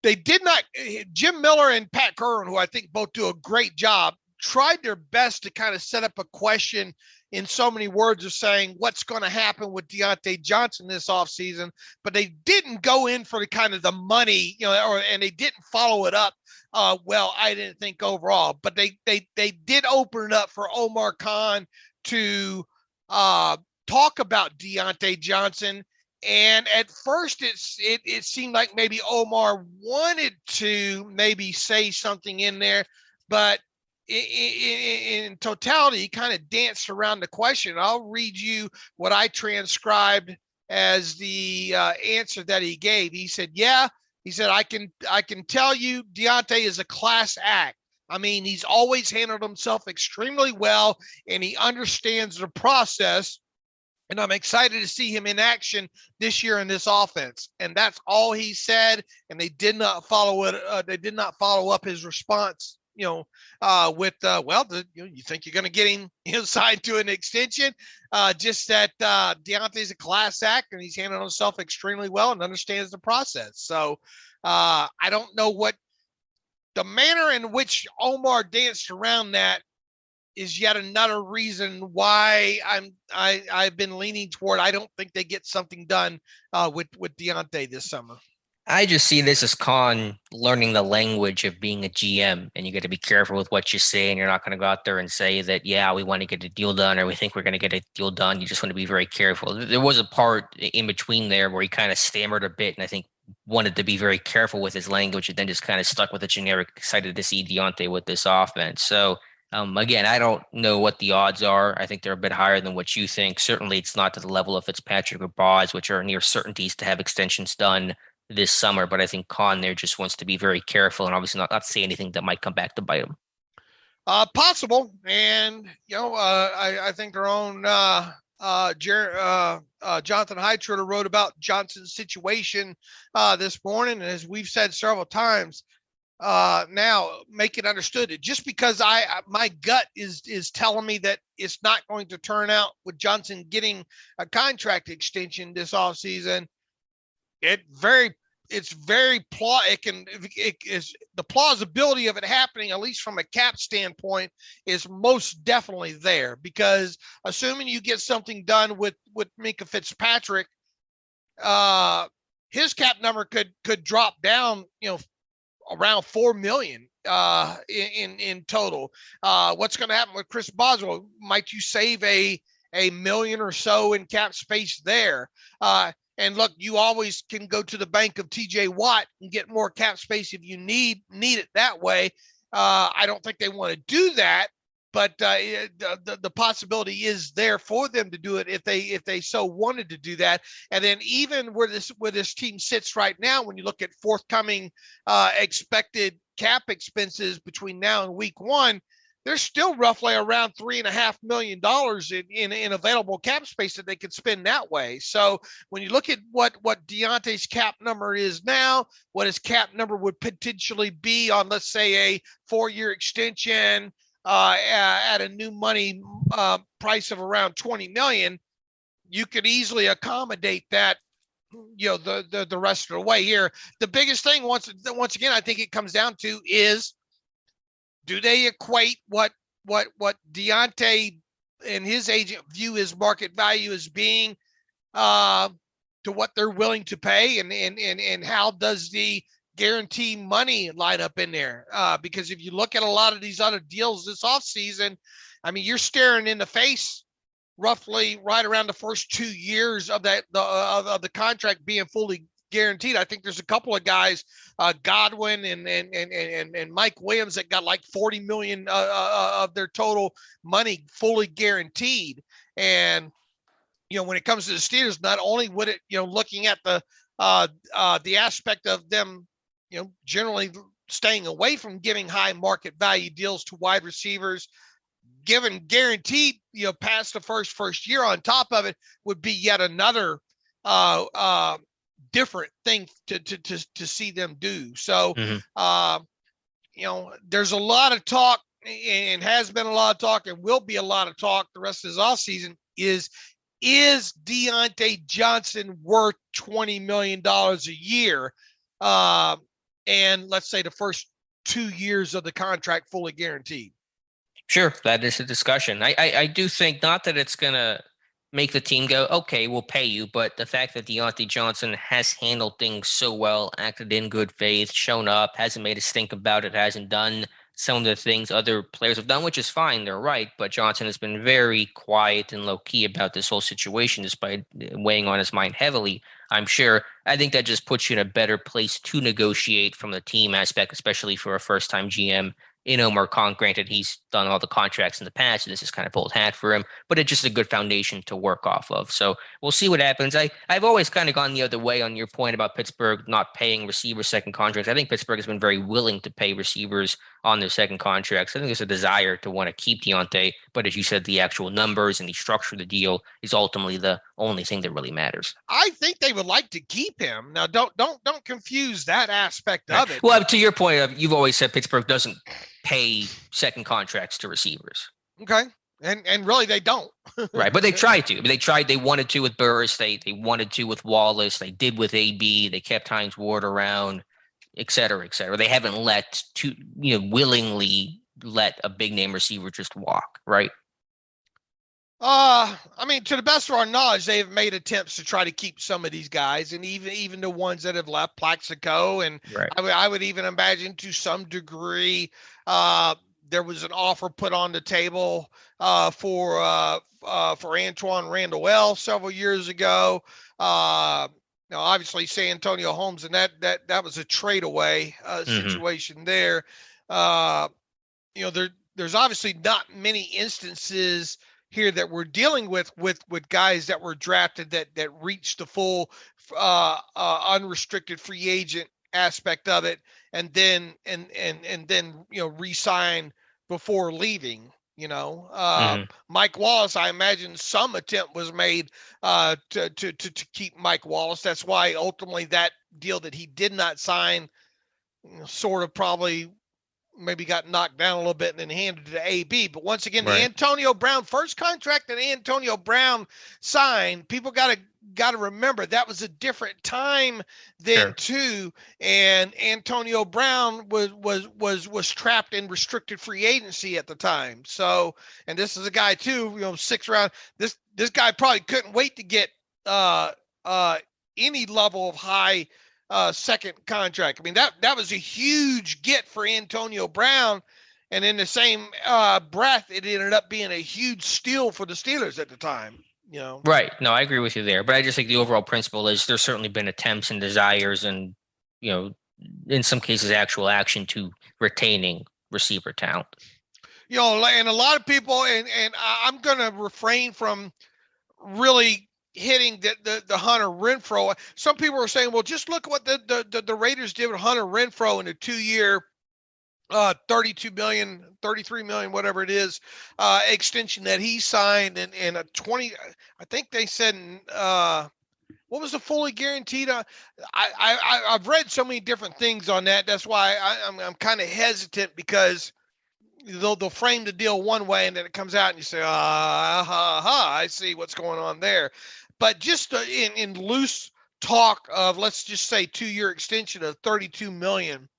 did not, Jim Miller and Pat Curran, who I think both do a great job, tried their best to kind of set up a question in so many words of saying what's going to happen with Deante Johnson this offseason, but they didn't go in for the kind of the money, and they didn't follow it up. I didn't think overall, but they did open it up for Omar Khan to talk about Deante Johnson. And at first it seemed like maybe Omar wanted to maybe say something in there, but in totality, he kind of danced around the question. I'll read you what I transcribed as the answer that he gave. He said, I can tell you Deontay is a class act. I mean, he's always handled himself extremely well and he understands the process. And I'm excited to see him in action this year in this offense. And that's all he said. And they did not follow it. They did not follow up his response you think you're going to get him signed to an extension. Just that Deontay's a class act and he's handled himself extremely well and understands the process. So I don't know what the manner in which Omar danced around that is yet another reason why I've been leaning toward. I don't think they get something done with Deontay this summer. I just see this as Khan learning the language of being a GM, and you got to be careful with what you say, and you're not going to go out there and say that, we want to get a deal done, or we think we're going to get a deal done. You just want to be very careful. There was a part in between there where he kind of stammered a bit, and I think wanted to be very careful with his language, and then just kind of stuck with a generic, excited to see Deontay with this offense. So, again, I don't know what the odds are. I think they're a bit higher than what you think. Certainly, it's not to the level of Fitzpatrick or Boz, which are near certainties to have extensions done this summer, but I think Khan there just wants to be very careful and obviously not say anything that might come back to bite him. Possible. And, I think their own Jonathan Heitritter wrote about Johnson's situation this morning, and as we've said several times, now make it understood. Just because my gut is telling me that it's not going to turn out with Johnson getting a contract extension this offseason, it's very it is the plausibility of it happening, at least from a cap standpoint, is most definitely there, because assuming you get something done with Minkah Fitzpatrick, his cap number could drop down, around $4 million in total. What's going to happen with Chris Boswell? Might you save a million or so in cap space there? And look, you always can go to the bank of TJ Watt and get more cap space if you need it that way. I don't think they want to do that, but the possibility is there for them to do it if they so wanted to do that. And then even where this team sits right now, when you look at forthcoming expected cap expenses between now and week 1, there's still roughly around $3.5 million in available cap space that they could spend that way. So when you look at what Deontay's cap number is now, what his cap number would potentially be on, let's say, a 4-year extension at a new money price of around $20 million, you could easily accommodate that, the rest of the way here. The biggest thing, once again, I think it comes down to is, do they equate what Deontay and his agent view his market value as being to what they're willing to pay, and how does the guarantee money line up in there? Because if you look at a lot of these other deals this offseason, I mean, you're staring in the face roughly right around the first 2 years of the contract being fully guaranteed. I think there's a couple of guys, Godwin and Mike Williams, that got like $40 million of their total money fully guaranteed. And when it comes to the Steelers, not only would it, looking at the aspect of them, generally staying away from giving high market value deals to wide receivers, given guaranteed, past the first year on top of it, would be yet another different thing to see them do. So, there's a lot of talk, and has been a lot of talk, and will be a lot of talk the rest of this offseason. Is Deante Johnson worth $20 million a year? And let's say the first 2 years of the contract fully guaranteed. Sure, that is a discussion. I do think, not that it's going to make the team go, okay, we'll pay you, but the fact that Deante Johnson has handled things so well, acted in good faith, shown up, hasn't made us think about it, hasn't done some of the things other players have done, which is fine, they're right, but Johnson has been very quiet and low-key about this whole situation, despite weighing on his mind heavily, I'm sure. I think that just puts you in a better place to negotiate from the team aspect, especially for a first-time GM in Omar Khan. Granted, he's done all the contracts in the past, and this is kind of old hat for him, but it's just a good foundation to work off of. So we'll see what happens. I've always kind of gone the other way on your point about Pittsburgh not paying receivers second contracts. I think Pittsburgh has been very willing to pay receivers on their second contracts. I think there's a desire to want to keep Deontay, but as you said, the actual numbers and the structure of the deal is ultimately the only thing that really matters. I think they would like to keep him. Now, don't confuse that aspect of it. Well, to your point, you've always said Pittsburgh doesn't pay second contracts to receivers. Okay. And really they don't. Right. But they tried to. They wanted to with Burris. They wanted to with Wallace. They did with AB. They kept Hines Ward around, et cetera, et cetera. They haven't willingly let a big name receiver just walk, right? I mean, to the best of our knowledge, they've made attempts to try to keep some of these guys, and even the ones that have left, Plaxico, and right. I would even imagine to some degree there was an offer put on the table for Antoine Randall several years ago. Obviously San Antonio Holmes, and that was a trade away situation there. There's obviously not many instances here that we're dealing with guys that were drafted that reached the full unrestricted free agent aspect of it, and then re-sign before leaving. Mike Wallace, I imagine some attempt was made to keep Mike Wallace. That's why ultimately that deal that he did not sign sort of probably maybe got knocked down a little bit and then handed to AB. But once again, the Antonio Brown first contract that Antonio Brown signed, people got to remember that was a different time then too. And Antonio Brown was trapped in restricted free agency at the time. So, and this is a guy too, 6th round. This guy probably couldn't wait to get any level of high second contract. I mean, that was a huge get for Antonio Brown. And in the same breath, it ended up being a huge steal for the Steelers at the time, Right. No, I agree with you there. But I just think the overall principle is there's certainly been attempts and desires and, in some cases, actual action to retaining receiver talent. And a lot of people, and I'm going to refrain from really hitting the Hunter Renfrow. Some people are saying, well, just look what the Raiders did with Hunter Renfrow in a 2-year, $32 million, $33 million, whatever it is, extension that he signed, and a 20. I think they said, what was the fully guaranteed? I've read so many different things on that. That's why I'm kind of hesitant, because they'll frame the deal one way and then it comes out and you say, I see what's going on there. But just in loose talk of, let's just say 2-year extension of $32 million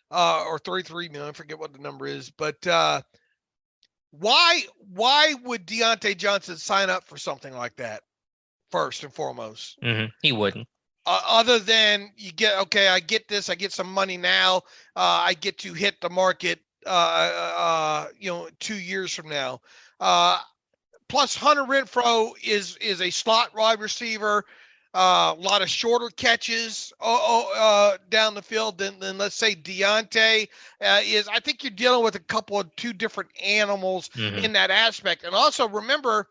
or $33 million, I forget what the number is. But why would Deante Johnson sign up for something like that first and foremost? He wouldn't. Other than I get this, I get some money now. I get to hit the market 2 years from now. Plus Hunter Renfrow is a slot wide receiver, a lot of shorter catches down the field than let's say Deontay is. I think you're dealing with two different animals in that aspect. And also remember,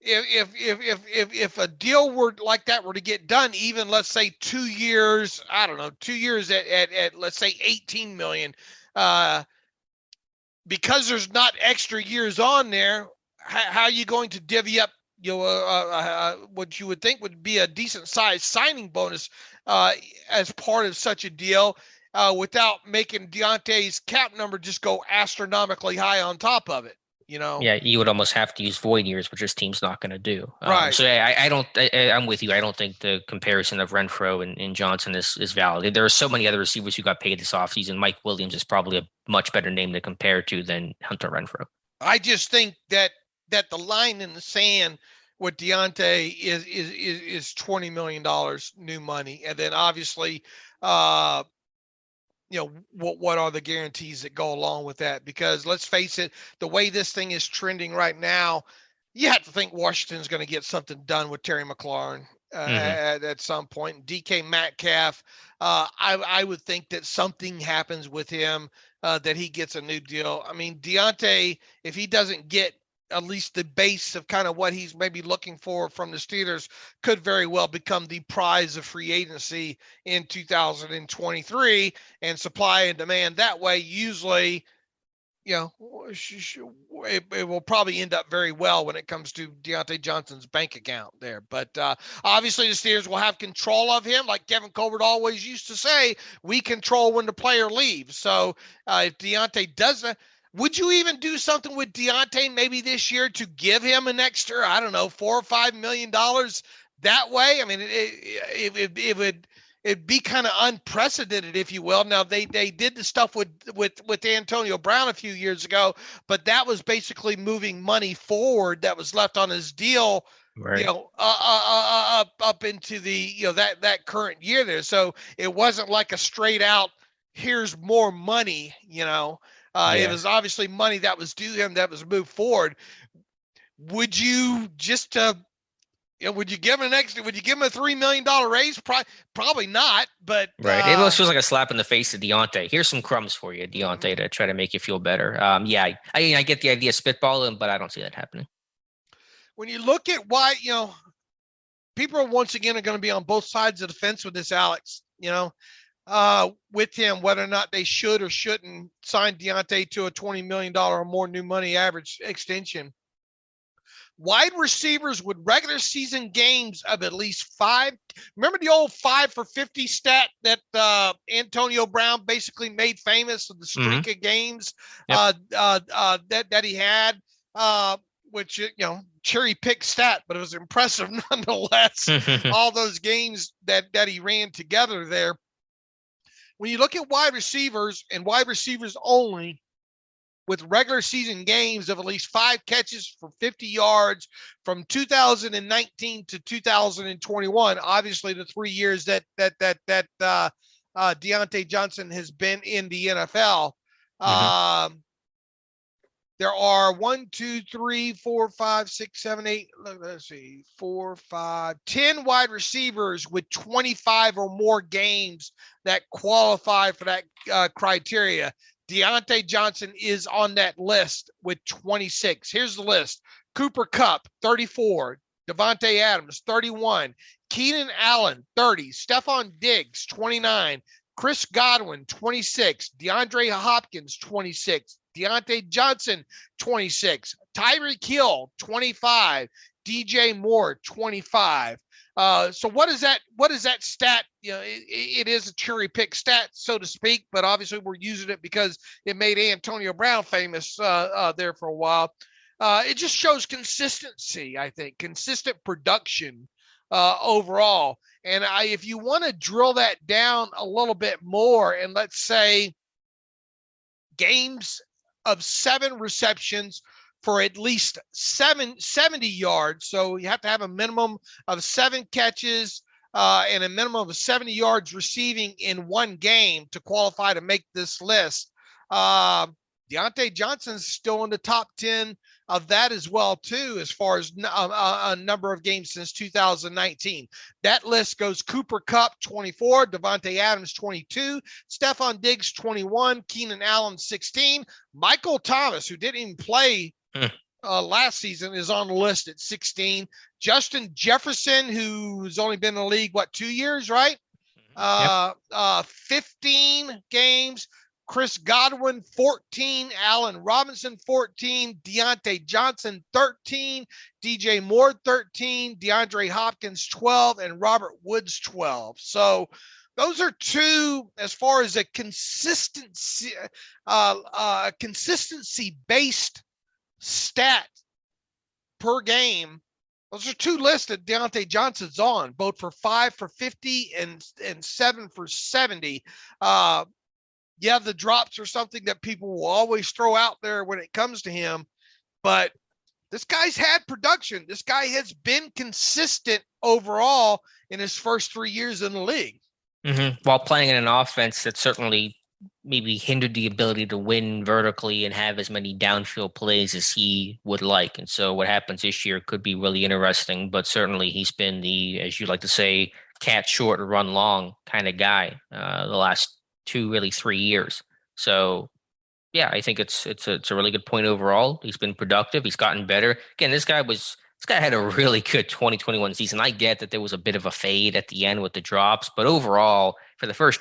if a deal were like that were to get done, even let's say 2 years, I don't know, 2 years at let's say 18 million, because there's not extra years on there, how are you going to divvy up, what you would think would be a decent sized signing bonus as part of such a deal without making Deontay's cap number just go astronomically high on top of it? Yeah, you would almost have to use void years, which this team's not going to do. Right. So I'm with you. I don't think the comparison of Renfrow and Johnson is valid. There are so many other receivers who got paid this offseason. Mike Williams is probably a much better name to compare to than Hunter Renfrow. I just think that the line in the sand with Deontay is $20 million new money. And then obviously, what are the guarantees that go along with that? Because let's face it, the way this thing is trending right now, you have to think Washington's going to get something done with Terry McLaurin at some point. DK Metcalf, I would think that something happens with him, that he gets a new deal. I mean, Deontay, if he doesn't get at least the base of kind of what he's maybe looking for from the Steelers, could very well become the prize of free agency in 2023, and supply and demand that way. Usually, it will probably end up very well when it comes to Deontay Johnson's bank account there. But obviously the Steelers will have control of him. Like Kevin Colbert always used to say, we control when the player leaves. So if Deontay doesn't, would you even do something with Deontay maybe this year to give him an extra, I don't know, $4 or $5 million that way? I mean, it'd be kind of unprecedented, if you will. Now they did the stuff with Antonio Brown a few years ago, but that was basically moving money forward that was left on his deal, right, up into the that current year there. So it wasn't like a straight out, here's more money, It was obviously money that was due him that was moved forward. Would you just would you give him would you give him a $3 million raise? Probably not, but right. It almost feels like a slap in the face to Deontay. Here's some crumbs for you, Deontay, to try to make you feel better. I get the idea of spitballing, but I don't see that happening. When you look at why, people are once again going to be on both sides of the fence with this, Alex. with him, whether or not they should or shouldn't sign Deontay to a $20 million or more new money average extension. Wide receivers with regular season games of at least 5. Remember the old 5 for 50 stat that Antonio Brown basically made famous with the streak of games that he had, which, cherry pick stat, but it was impressive nonetheless. All those games that he ran together there. When you look at wide receivers and wide receivers only, with regular season games of at least 5 catches for 50 yards from 2019 to 2021. Obviously, the 3 years that Deante Johnson has been in the NFL. There are 1, 2, 3, 4, 5, 6, 7, 8. Let's see, 4, 5, 10 wide receivers with 25 or more games that qualify for that criteria. Deante Johnson is on that list with 26. Here's the list. Cooper Kupp, 34. Davante Adams, 31. Keenan Allen, 30. Stephon Diggs, 29. Chris Godwin, 26. DeAndre Hopkins, 26. Deontay Johnson, 26. Tyreek Hill, 25. DJ Moore, 25. So what is that stat? It is a cherry pick stat, so to speak, but obviously we're using it because it made Antonio Brown famous there for a while. It just shows consistency, I think, consistent production overall. And if you want to drill that down a little bit more, and let's say games of 7 receptions for at least 70 yards. So you have to have a minimum of 7 catches and a minimum of 70 yards receiving in one game to qualify to make this list. Deontay Johnson's still in the top 10 of that as well, too, as far as a number of games since 2019. That list goes Cooper Kupp, 24, Davante Adams, 22, Stephon Diggs, 21, Keenan Allen, 16, Michael Thomas, who didn't even play last season, is on the list at 16. Justin Jefferson, who's only been in the league, 2 years, right? 15 games. Chris Godwin, 14. Allen Robinson, 14. Deontay Johnson, 13. DJ Moore, 13. DeAndre Hopkins, 12. And Robert Woods, 12. So those are 2, as far as a consistency-based stat per game. Those are 2 lists that Deontay Johnson's on, both for 5 for 50 and 7 for 70. The drops are something that people will always throw out there when it comes to him, but this guy's had production. This guy has been consistent overall in his first 3 years in the league. While playing in an offense that certainly maybe hindered the ability to win vertically and have as many downfield plays as he would like. And so what happens this year could be really interesting, but certainly he's been the, as you like to say, catch short or run long kind of guy the last 2, really 3 years. So yeah, I think it's a really good point overall. He's been productive. He's gotten better. Again, this guy had a really good 2021 season. I get that there was a bit of a fade at the end with the drops, but overall, for the first,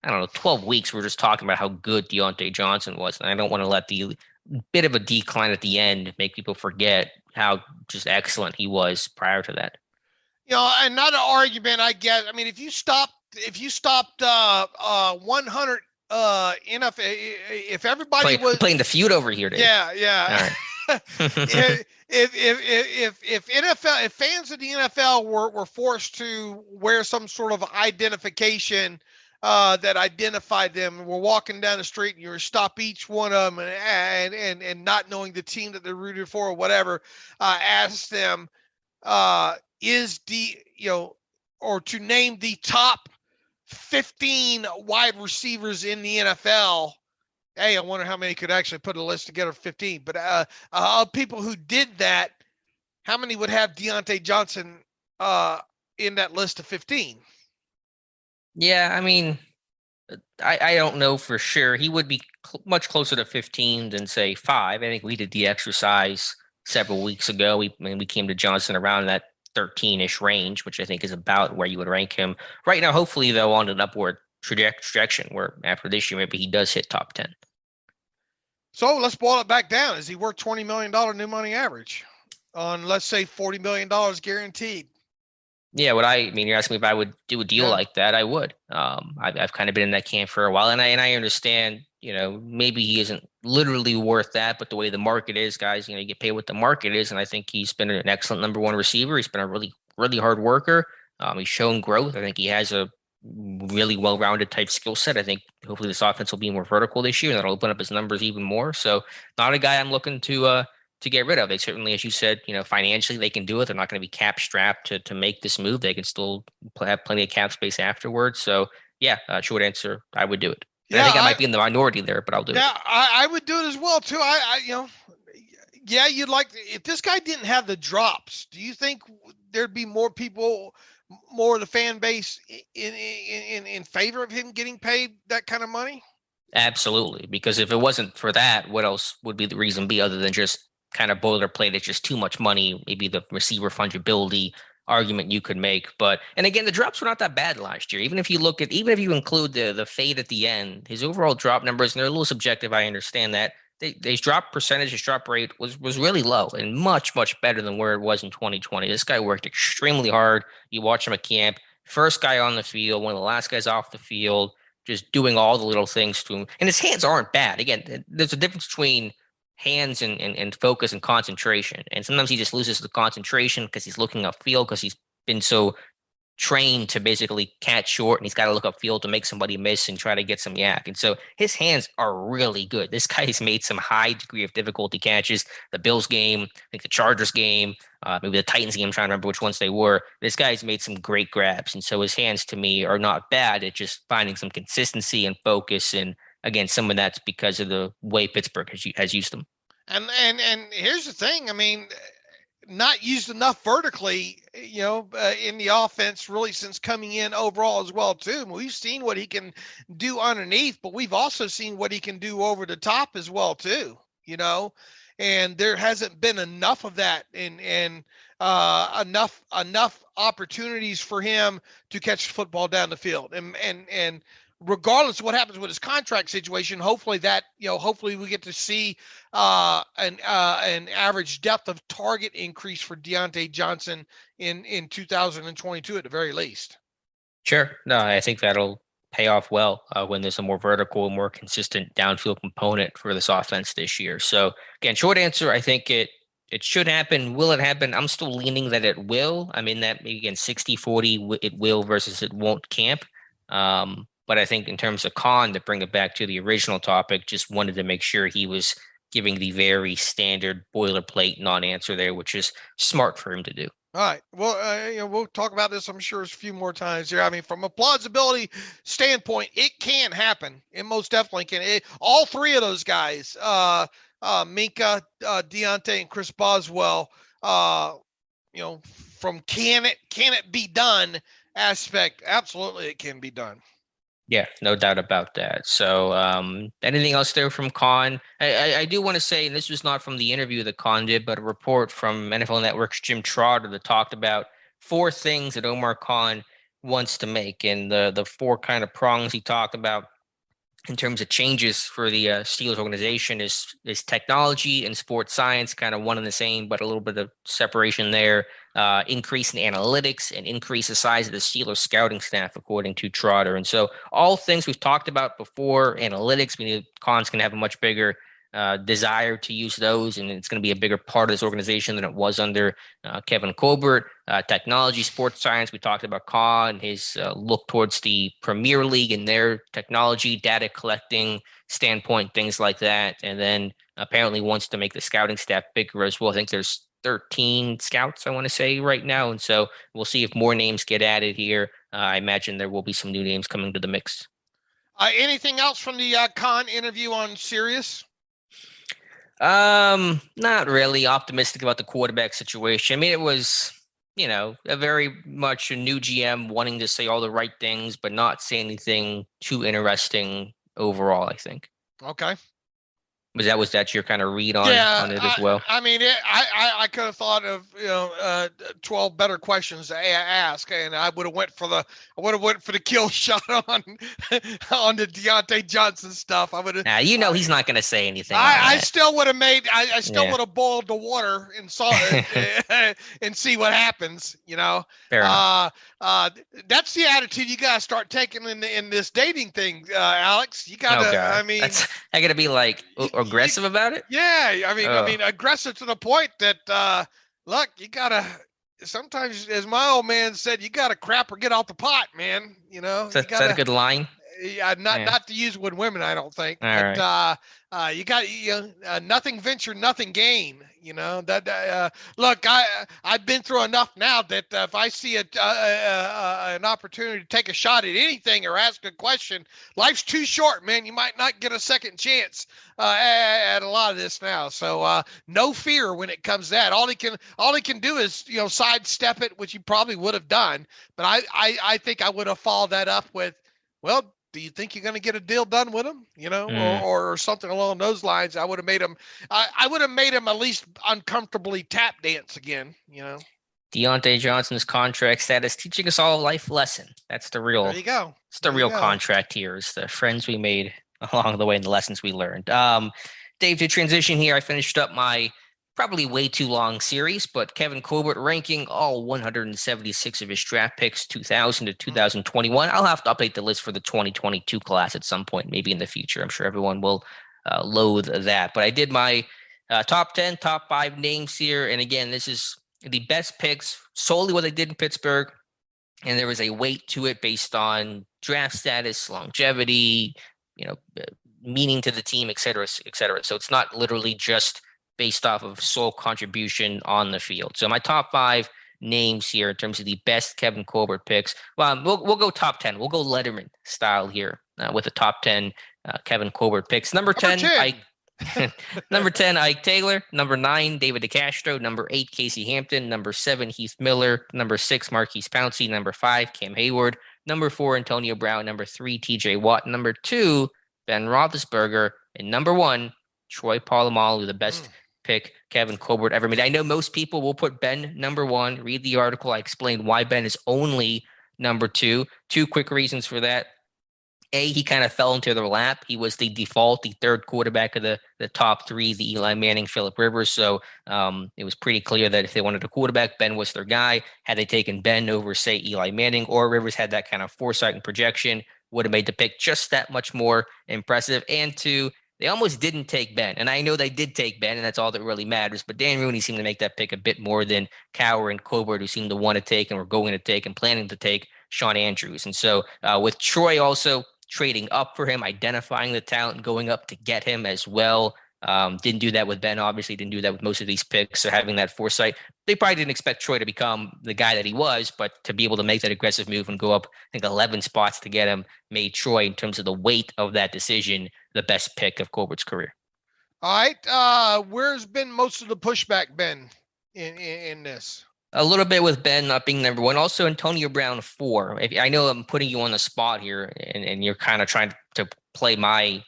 12 weeks, we're just talking about how good Deontay Johnson was. And I don't want to let the bit of a decline at the end make people forget how just excellent he was prior to that. Another argument I get, if you stopped 100 NFL, if everybody was playing the feud over here, Dave. Yeah. All right. if fans of the NFL were forced to wear some sort of identification that identified them, and we're walking down the street and you stop each one of them and not knowing the team that they're rooted for or whatever, ask them, or to name the top 15 wide receivers in the NFL. Hey, I wonder how many could actually put a list together of 15. But people who did that, how many would have Deontay Johnson in that list of 15? Yeah, I don't know for sure. He would be much closer to 15 than, say, 5. I think we did the exercise several weeks ago. We came to Johnson around that 13-ish range, which I think is about where you would rank him right now. Hopefully, though, on an upward trajectory where after this year, maybe he does hit top 10. So let's boil it back down. Is he worth $20 million new money average on, let's say, $40 million guaranteed? Yeah, you're asking me if I would do a deal like that. I would. I've kind of been in that camp for a while, and I understand, maybe he isn't literally worth that, but the way the market is, guys, you get paid what the market is, and I think he's been an excellent number one receiver. He's been a really, really hard worker. He's shown growth. I think he has a really well-rounded type skill set. I think hopefully this offense will be more vertical this year, and that'll open up his numbers even more. So, not a guy I'm looking to get rid of. They certainly, as you said, financially they can do it. They're not going to be cap strapped to make this move. They can still have plenty of cap space afterwards. So yeah, short answer, I would do it. Yeah, I think I might be in the minority there, but I'll do it. Yeah, I would do it as well too. Yeah, you'd like if this guy didn't have the drops. Do you think there'd be more people, more of the fan base in favor of him getting paid that kind of money? Absolutely, because if it wasn't for that, what else would be the reason be other than just kind of boilerplate? It's just too much money. Maybe the receiver fungibility argument you could make, and again, the drops were not that bad last year. Even if you include the fade at the end, his overall drop numbers, and they're a little subjective, I understand that. His drop percentage, his drop rate was really low and much, much better than where it was in 2020. This guy worked extremely hard. You watch him at camp, first guy on the field, one of the last guys off the field, just doing all the little things to him. And his hands aren't bad. Again, there's a difference between hands and focus and concentration. And sometimes he just loses the concentration because he's looking upfield because he's been so trained to basically catch short, and he's got to look upfield to make somebody miss and try to get some yak. And so his hands are really good. This guy has made some high degree of difficulty catches. The Bills game, I think the Chargers game, maybe the Titans game, I'm trying to remember which ones they were. This guy's made some great grabs. And so his hands to me are not bad. It's just finding some consistency and focus. And again, some of that's because of the way Pittsburgh has used them. And here's the thing. I mean, not used enough vertically, in the offense really since coming in overall as well too. We've seen what he can do underneath, but we've also seen what he can do over the top as well too, and there hasn't been enough of that and enough opportunities for him to catch the football down the field. And regardless of what happens with his contract situation, hopefully we get to see an average depth of target increase for Deante Johnson in 2022 at the very least. Sure. No, I think that'll pay off well when there's a more vertical, more consistent downfield component for this offense this year. So again, short answer, I think it should happen. Will it happen? I'm still leaning that it will. I mean, that again, 60-40, it will versus it won't camp. But I think in terms of Khan, to bring it back to the original topic, just wanted to make sure he was giving the very standard boilerplate non-answer there, which is smart for him to do. All right. Well, we'll talk about this, I'm sure, a few more times here. I mean, from a plausibility standpoint, it can happen. It most definitely can. All three of those guys, Minka, Deontay, and Chris Boswell, from can it be done aspect, absolutely it can be done. Yeah, no doubt about that. So anything else there from Khan? I do want to say, and this was not from the interview that Khan did, but a report from NFL Network's Jim Trotter that talked about 4 things that Omar Khan wants to make. And the 4 kind of prongs he talked about in terms of changes for the Steelers organization is technology and sports science, kind of one and the same, but a little bit of separation there. Increase in analytics and increase the size of the Steelers scouting staff, according to Trotter. And so all things we've talked about before, analytics, we need Khan's going to have a much bigger desire to use those, and it's going to be a bigger part of this organization than it was under Kevin Colbert. Technology, sports science, we talked about Khan, his look towards the Premier League and their technology, data collecting standpoint, things like that. And then apparently wants to make the scouting staff bigger as well. I think there's 13 scouts, I want to say, right now. And so we'll see if more names get added here. I imagine there will be some new names coming to the mix. Anything else from the Khan interview on Sirius? Not really optimistic about the quarterback situation. I mean, it was, a very much a new GM wanting to say all the right things, but not say anything too interesting overall, I think. Okay. Was that your kind of read on it as well? I mean, I could have thought of 12 better questions to ask, and I would have went for the kill shot on the Deante Johnson stuff. I would have. He's not going to say anything. I still would have made. I still would have boiled the water and saw it and see what happens. Fair enough. That's the attitude you gotta start taking in this dating thing, Alex. You gotta. I mean, I gotta be like aggressive about it. Yeah, I mean, aggressive to the point that look, you gotta. Sometimes, as my old man said, you gotta crap or get out the pot, man. Is that a good line? Yeah, not to use with women, I don't think. All right. You got nothing venture, nothing gain. Look, I've been through enough now that if I see an opportunity to take a shot at anything or ask a question, life's too short, man. You might not get a second chance at a lot of this now. So no fear when it comes to that. All he can do is sidestep it, which he probably would have done. But I think I would have followed that up with, well, do you think you're going to get a deal done with him? Or something along those lines. I would have made him. I would have made him at least uncomfortably tap dance again. Deontay Johnson's contract status teaching us all a life lesson. That's the real. There you go. It's the real contract here. Is the friends we made along the way and the lessons we learned. Dave, to transition here, I finished up my probably way too long series, but Kevin Colbert ranking all 176 of his draft picks, 2000 to 2021. I'll have to update the list for the 2022 class at some point, maybe in the future. I'm sure everyone will loathe that. But I did my top 10, top 5 names here. And again, this is the best picks, solely what they did in Pittsburgh. And there was a weight to it based on draft status, longevity, meaning to the team, et cetera, et cetera. So it's not literally just based off of sole contribution on the field. So my top 5 names here in terms of the best Kevin Colbert picks. Well, we'll go top 10. We'll go Letterman style here with the top 10 Kevin Colbert picks. Number 10, number 10, Ike Taylor. Number 9, David DeCastro. Number 8, Casey Hampton. Number 7, Heath Miller. Number 6, Marquise Pouncey. Number 5, Cam Hayward. Number 4, Antonio Brown. Number 3, TJ Watt. Number 2, Ben Roethlisberger. And number 1, Troy Polamalu, the best pick Kevin Colbert ever made. I know most people will put Ben number 1. Read the article. I explained why Ben is only number 2. 2 quick reasons for that. A, he kind of fell into their lap. He was the default, the third quarterback of the top 3, the Eli Manning, Phillip Rivers. So it was pretty clear that if they wanted a quarterback, Ben was their guy. Had they taken Ben over, say, Eli Manning or Rivers, had that kind of foresight and projection, would have made the pick just that much more impressive. And 2, they almost didn't take Ben. And I know they did take Ben, and that's all that really matters. But Dan Rooney seemed to make that pick a bit more than Cowher and Colbert, who seemed to want to take and were going to take and planning to take Sean Andrews. And so with Troy also trading up for him, identifying the talent, going up to get him as well. Didn't do that with Ben, obviously. Didn't do that with most of these picks. So having that foresight, they probably didn't expect Troy to become the guy that he was, but to be able to make that aggressive move and go up, I think 11 spots to get him, made Troy, in terms of the weight of that decision, the best pick of Colbert's career. All right. Where's been most of the pushback been in this? A little bit with Ben not being number 1. Also, Antonio Brown 4. I know I'm putting you on the spot here, and you're kind of trying to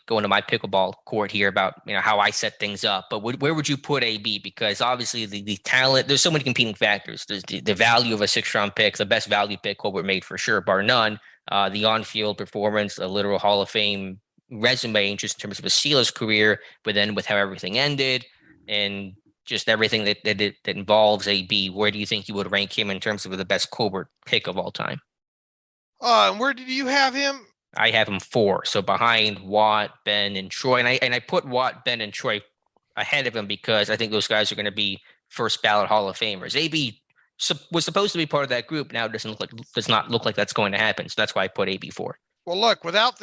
go into my pickleball court here about how I set things up. But where would you put AB? Because obviously the talent, there's so many competing factors. There's the value of a 6th-round pick, the best value pick Colbert made for sure, bar none. The on-field performance, a literal Hall of Fame resume, just in terms of a Steelers career, but then with how everything ended and just everything that involves AB, where do you think you would rank him in terms of the best Colbert pick of all time? Where did you have him? I have him 4, so behind Watt, Ben, and Troy. And I put Watt, Ben, and Troy ahead of him because I think those guys are going to be first ballot Hall of Famers. AB was supposed to be part of that group. Now it does not look like that's going to happen. So that's why I put AB 4. Well, look, without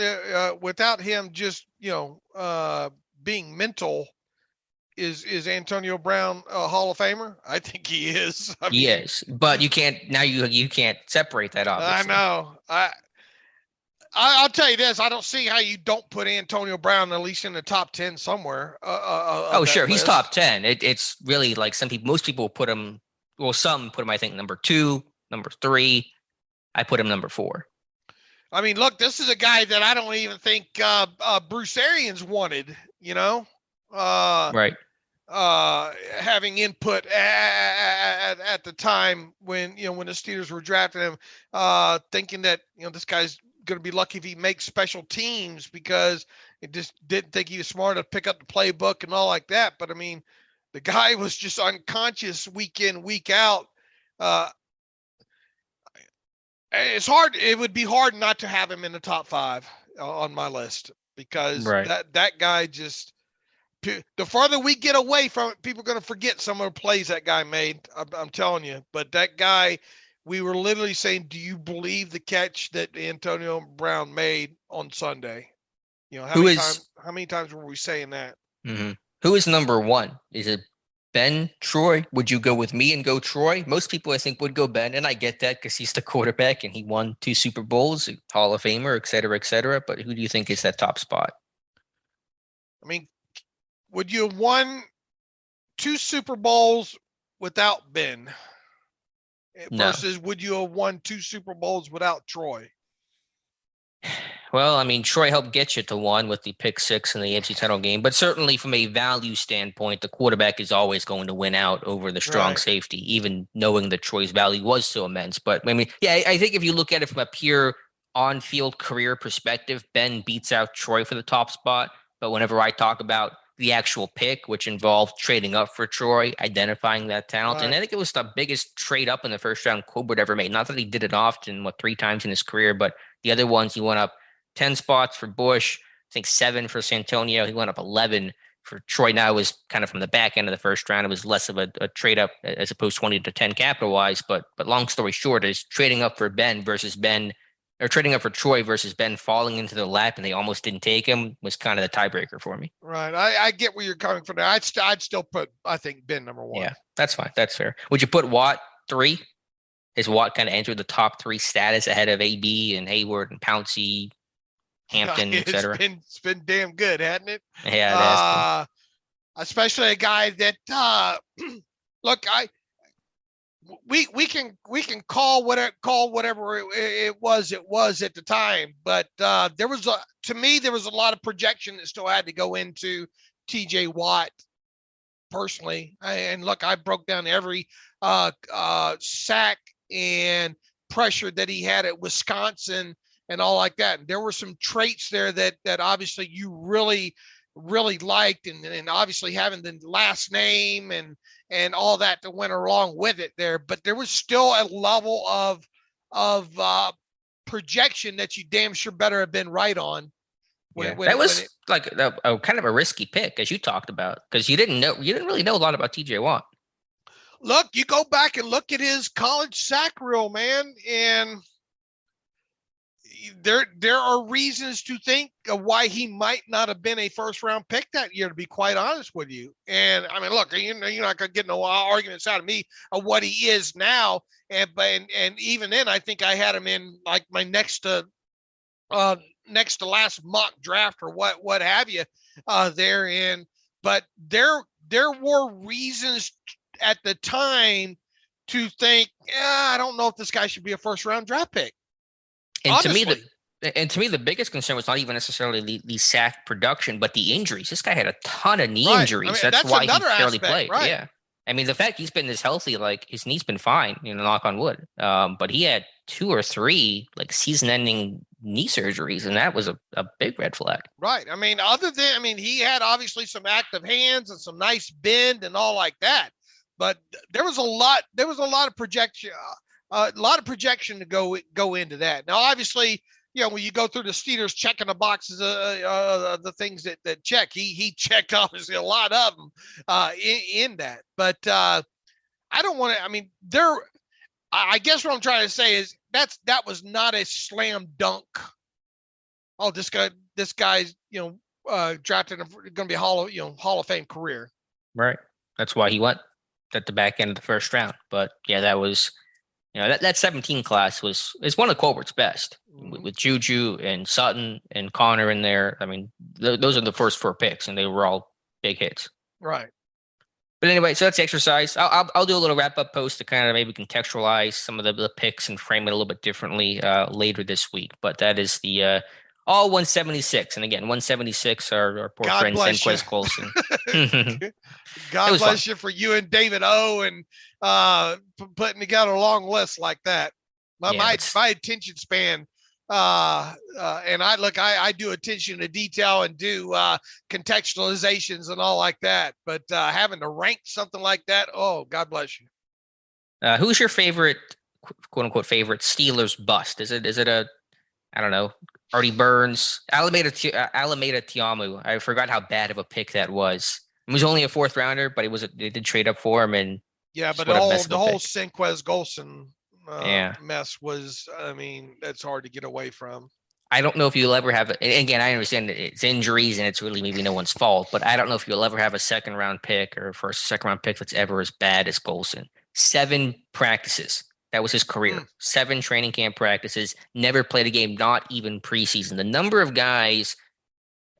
him just being mental, is Antonio Brown a Hall of Famer? I think he is. He is, but you can't separate that, obviously. I know. I'll tell you this. I don't see how you don't put Antonio Brown at least in the top 10 somewhere. Sure. He's top 10. It's really like most people put him, well, some put him, I think, number 2, number 3. I put him number 4. I mean, look, this is a guy that I don't even think Bruce Arians wanted, Right. Having input at the time when the Steelers were drafting him, thinking that this guy's going to be lucky if he makes special teams because it just didn't think he was smart enough to pick up the playbook and all like that. But I mean, the guy was just unconscious week in, week out. It's hard. It would be hard not to have him in the top 5 on my list because that guy just. The farther we get away from it, people are going to forget some of the plays that guy made. I'm telling you. But that guy, we were literally saying, "Do you believe the catch that Antonio Brown made on Sunday?" How many times were we saying that? Mm-hmm. Who is number 1? Is it Ben, Troy? Would you go with me and go Troy? Most people, I think, would go Ben, and I get that because he's the quarterback and he won 2 Super Bowls, Hall of Famer, et cetera, et cetera. But who do you think is that top spot? I mean, would you have won 2 Super Bowls without Ben versus would you have won 2 Super Bowls without Troy? Well, I mean, Troy helped get you to 1 with the pick 6 in the AFC title game, but certainly from a value standpoint, the quarterback is always going to win out over the strong safety, even knowing that Troy's value was so immense. But I mean, yeah, I think if you look at it from a pure on-field career perspective, Ben beats out Troy for the top spot. But whenever I talk about the actual pick, which involved trading up for Troy, identifying that talent. And I think it was the biggest trade up in the first round Colbert ever made. Not that he did it often, 3 times in his career, but the other ones, he went up 10 spots for Bush, I think 7 for Santonio. He went up 11 for Troy. Now it was kind of from the back end of the first round. It was less of a trade up as opposed to 20 to 10 capital wise. But long story short is trading up for Ben versus Ben, or trading up for Troy versus Ben falling into the lap and they almost didn't take him was kind of the tiebreaker for me. Right. I get where you're coming from there. I'd still put, I think, Ben number 1. Yeah, that's fine. That's fair. Would you put Watt 3? Is Watt kind of entered the top 3 status ahead of AB and Hayward and Pouncey, Hampton, etc.? It's been damn good, hasn't it? Yeah, especially a guy that look, we can call whatever it was at the time, but there was a lot of projection that still had to go into TJ Watt personally. And look, I broke down every sack and pressure that he had at Wisconsin and all like that. And there were some traits there that obviously you really liked, and obviously having the last name and all that went along with it there. But there was still a level of projection that you damn sure better have been right on. That was a kind of a risky pick, as you talked about, because you didn't really know a lot about TJ Watt. Look, you go back and look at his college sack reel, man, and there are reasons to think of why he might not have been a first round pick that year, to be quite honest with you. And I mean, look, you're not going to get no arguments out of me of what he is now. And even then, I think I had him in like my next to last mock draft or what have you therein. But there were reasons at the time to think, I don't know if this guy should be a first round draft pick. And to me, the biggest concern was not even necessarily the sack production, but the injuries. This guy had a ton of knee injuries. I mean, that's why he barely played. Right. Yeah. I mean, the fact he's been this healthy, like his knee's been fine, knock on wood. But he had 2 or 3 like season-ending knee surgeries, and that was a big red flag. Right. I mean, he had obviously some active hands and some nice bend and all like that. But there was a lot of projection. A lot of projection to go into that. Now, obviously, when you go through the Steelers checking the boxes, the things that check, he checked obviously a lot of them in that. But I don't want to. I mean, I guess what I'm trying to say is that was not a slam dunk. Oh, this guy's drafted going to be a Hall of Fame career. Right. That's why he went at the back end of the first round. But yeah, that was. That 17 class is one of Colbert's best with JuJu and Sutton and Connor in there. I mean, those are the first 4 picks, and they were all big hits. Right. But anyway, so that's the exercise. I'll do a little wrap-up post to kind of maybe contextualize some of the picks and frame it a little bit differently later this week. But that is the All 176. And again, 176 our poor God friend bless Senquez you. Colson. God bless you for you and David O and putting together a long list like that. My attention span, and I do attention to detail and do contextualizations and all like that. But having to rank something like that, oh, God bless you. Who's your favorite, quote unquote, favorite Steelers bust? Is it a, I don't know, Artie Burns, Alameda Tiamu? I forgot how bad of a pick that was. It was only a 4th rounder, but they did trade up for him, and yeah, but the whole Senquez Golson mess was, I mean, that's hard to get away from. I don't know if you'll ever have it. Again, I understand it's injuries and it's really maybe no one's fault, but I don't know if you'll ever have a 2nd round pick or second round pick that's ever as bad as Golson. 7 practices. That was his career. 7 training camp practices. Never played a game, not even preseason. The number of guys.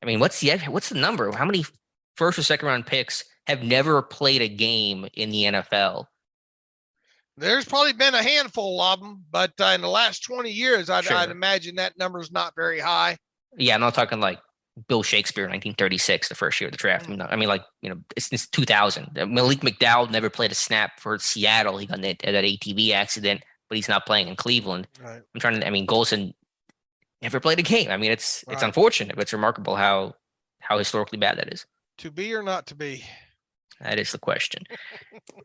I mean, what's the number? How many 1st or 2nd round picks have never played a game in the NFL? There's probably been a handful of them, but in the last 20 years, I'd imagine that number is not very high. Yeah, I'm not talking like Bill Shakespeare, 1936, the first year of the draft. I mean, like, it's 2000. Malik McDowell never played a snap for Seattle. He got that ATV accident, but he's not playing in Cleveland. Right. Golson never played a game. I mean, it's unfortunate, but it's remarkable how historically bad that is. To be or not to be? That is the question.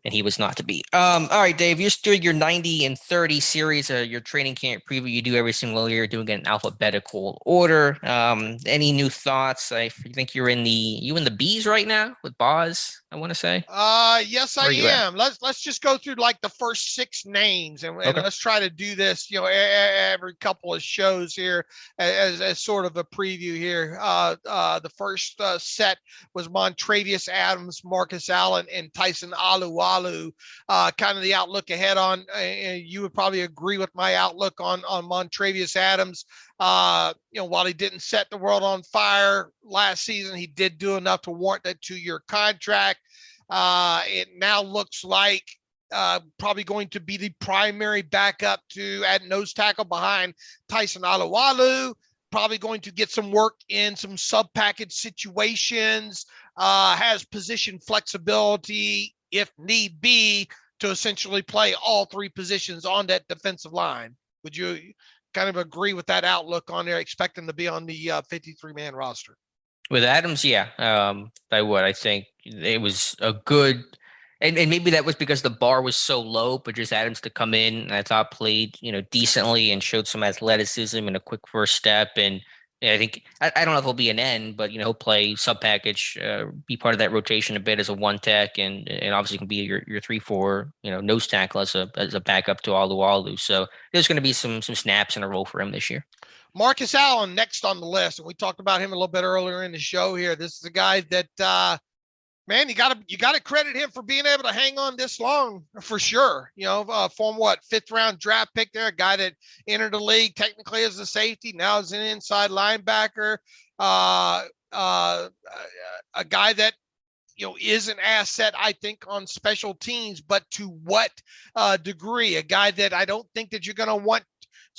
And he was not to be. All right, Dave, you're doing your 90 and 30 series, your training camp preview you do every single year, doing it in alphabetical order. Any new thoughts? I think you're in the B's right now with Boz, I want to say. Yes, I am. Let's just go through like the first 6 names and let's try to do this, every couple of shows here as sort of a preview here. The first set was Montravius Adams, Marcus Allen, and Tyson Alualu. Kind of the outlook ahead on, you would probably agree with my outlook on Montravius Adams. While he didn't set the world on fire last season, he did do enough to warrant that 2-year contract. It now looks like probably going to be the primary backup at nose tackle behind Tyson Alualu. Probably going to get some work in some sub-package situations, has position flexibility if need be to essentially play all 3 positions on that defensive line. Would you kind of agree with that outlook on there, expecting to be on the 53-man roster? With Adams, yeah, I would. I think it was a good, and maybe that was because the bar was so low, but just Adams to come in, I thought played, decently and showed some athleticism and a quick first step. And I think, I don't know if he'll be an end, but, he'll play sub package, be part of that rotation a bit as a 1 tech and obviously can be your 3-4, nose tackle as a backup to Alualu. So there's going to be some snaps in a role for him this year. Marcus Allen next on the list, and we talked about him a little bit earlier in the show here. This is a guy that, man, you got to credit him for being able to hang on this long for sure. From 5th round draft pick there, a guy that entered the league technically as a safety, now is an inside linebacker, a guy that is an asset, I think, on special teams, but to what degree? A guy that I don't think that you're going to want.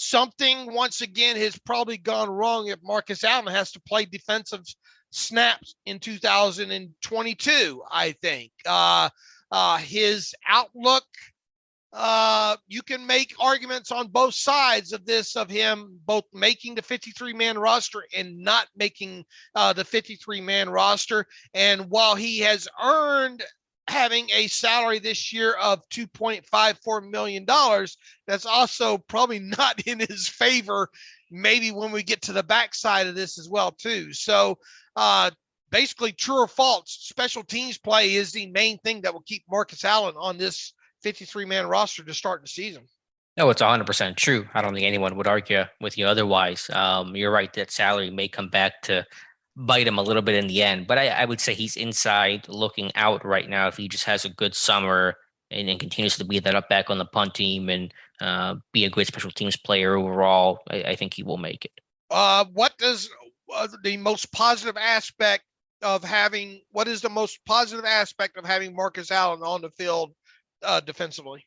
Something, once again, has probably gone wrong if Marcus Allen has to play defensive snaps in 2022, I think. His outlook, you can make arguments on both sides of this, of him both making the 53-man roster and not making the 53-man roster. And while he has earned having a salary this year of $2.54 million, that's also probably not in his favor, maybe when we get to the backside of this as well, too. So basically, true or false, special teams play is the main thing that will keep Marcus Allen on this 53-man roster to start the season. No, it's 100% true. I don't think anyone would argue with you otherwise. You're right, that salary may come back to bite him a little bit in the end, but I would say he's inside looking out right now. If he just has a good summer and continues to be that up back on the punt team and be a great special teams player overall, I think he will make it. What is the most positive aspect of having Marcus Allen on the field defensively?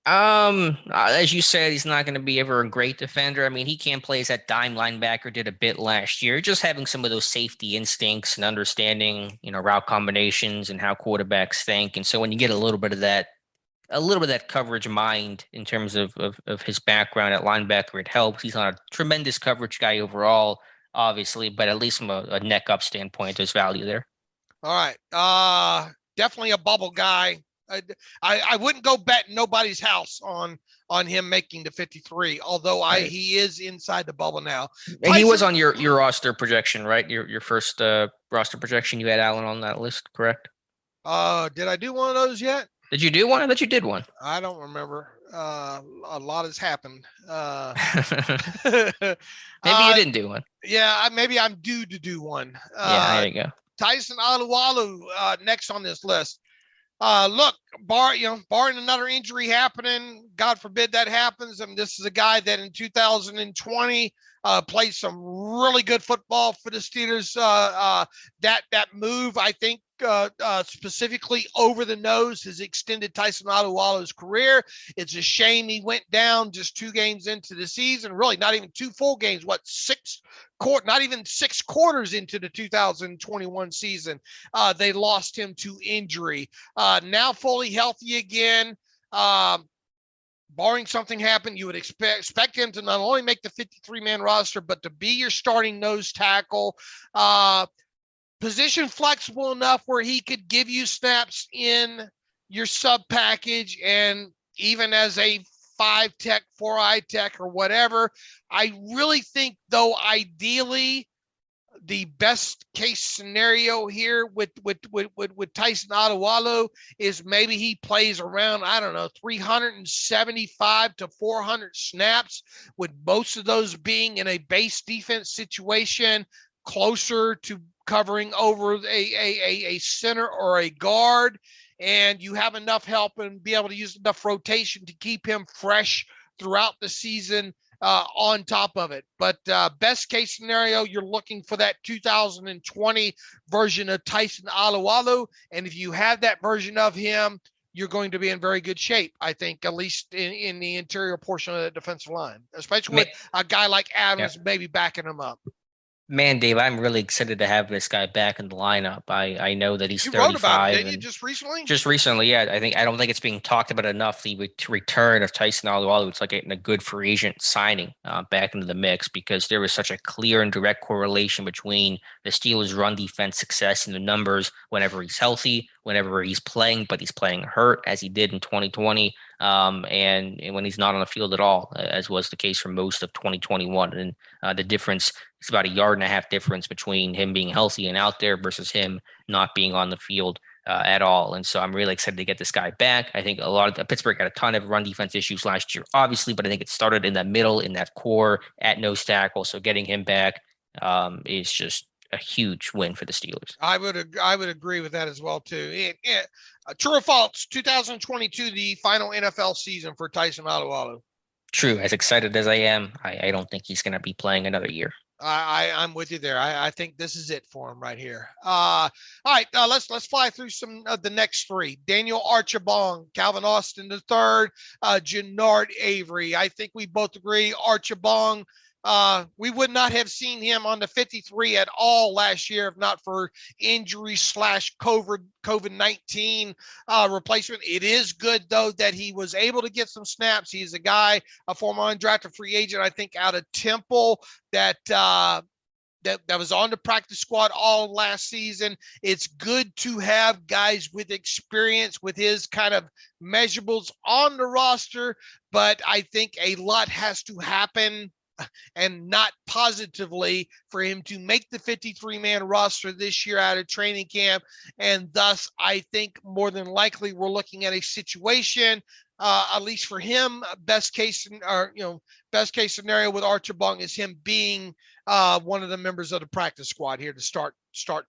As you said, he's not going to be ever a great defender. I mean, he can play as that dime linebacker, did a bit last year. Just having some of those safety instincts and understanding, route combinations and how quarterbacks think. And so when you get a little bit of that coverage mind in terms of his background at linebacker, it helps. He's not a tremendous coverage guy overall, obviously, but at least from a neck up standpoint, there's value there. All right. Definitely a bubble guy. I wouldn't go bet nobody's house on him making the 53, although he is inside the bubble now. And he was on your roster projection, right? Your first roster projection. You had Allen on that list, correct? Did I do one of those yet? Did you do one? I thought you did one. I don't remember. A lot has happened. Maybe you didn't do one. Yeah, maybe I'm due to do one. Yeah, there you go. Tyson Alualu next on this list. Look, barring another injury happening, God forbid that happens. I mean, this is a guy that in 2020 played some really good football for the Steelers. That move, I think, specifically over the nose, has extended Tyson Alualu's career. It's a shame he went down just 2 games into the season. Really, not even 2 full games. Not even 6 quarters into the 2021 season, they lost him to injury. Now fully healthy again. Barring something happen, you would expect him to not only make the 53-man roster, but to be your starting nose tackle. Position flexible enough where he could give you snaps in your sub package, and even as a 5 tech, 4-eye tech, or whatever. I really think, though, ideally, the best case scenario here with Tyson Alualu is maybe he plays around, 375 to 400 snaps, with most of those being in a base defense situation, closer to covering over a center or a guard, and you have enough help and be able to use enough rotation to keep him fresh throughout the season on top of it. But best case scenario, you're looking for that 2020 version of Tyson Alualu, and if you have that version of him, you're going to be in very good shape, I think, at least in the interior portion of the defensive line, especially with a guy like Adams maybe backing him up. Man, Dave, I'm really excited to have this guy back in the lineup. I know that he's 35. You wrote about it, didn't you, just recently? Just recently, yeah. I don't think it's being talked about enough. The return of Tyson Alualu, it's like getting a good free agent signing back into the mix, because there was such a clear and direct correlation between the Steelers' run defense success and the numbers whenever he's healthy, whenever he's playing, but he's playing hurt, as he did in 2020. And when he's not on the field at all, as was the case for most of 2021. And the difference, it's about 1.5 yard difference between him being healthy and out there versus him not being on the field at all. And so I'm really excited to get this guy back. I think Pittsburgh had a ton of run defense issues last year, obviously, but I think it started in the middle, in that core at nose tackle. So getting him back is just a huge win for the Steelers. I would agree with that as well too. True or false? 2022, the final NFL season for Tyson Alualu. True. As excited as I am, I don't think he's going to be playing another year. I'm with you there. I think this is it for him right here. All right, let's fly through some of the next 3. Daniel Archibong, Calvin Austin III, Gennard Avery. I think we both agree Archibong. We would not have seen him on the 53 at all last year if not for injury / COVID-19 replacement. It is good, though, that he was able to get some snaps. He's a guy, a former undrafted free agent, I think, out of Temple that was on the practice squad all last season. It's good to have guys with experience with his kind of measurables on the roster, but I think a lot has to happen, and not positively, for him to make the 53-man roster this year out of training camp. And thus, I think more than likely we're looking at a situation, at least for him, best case scenario with Archibong is him being one of the members of the practice squad here to start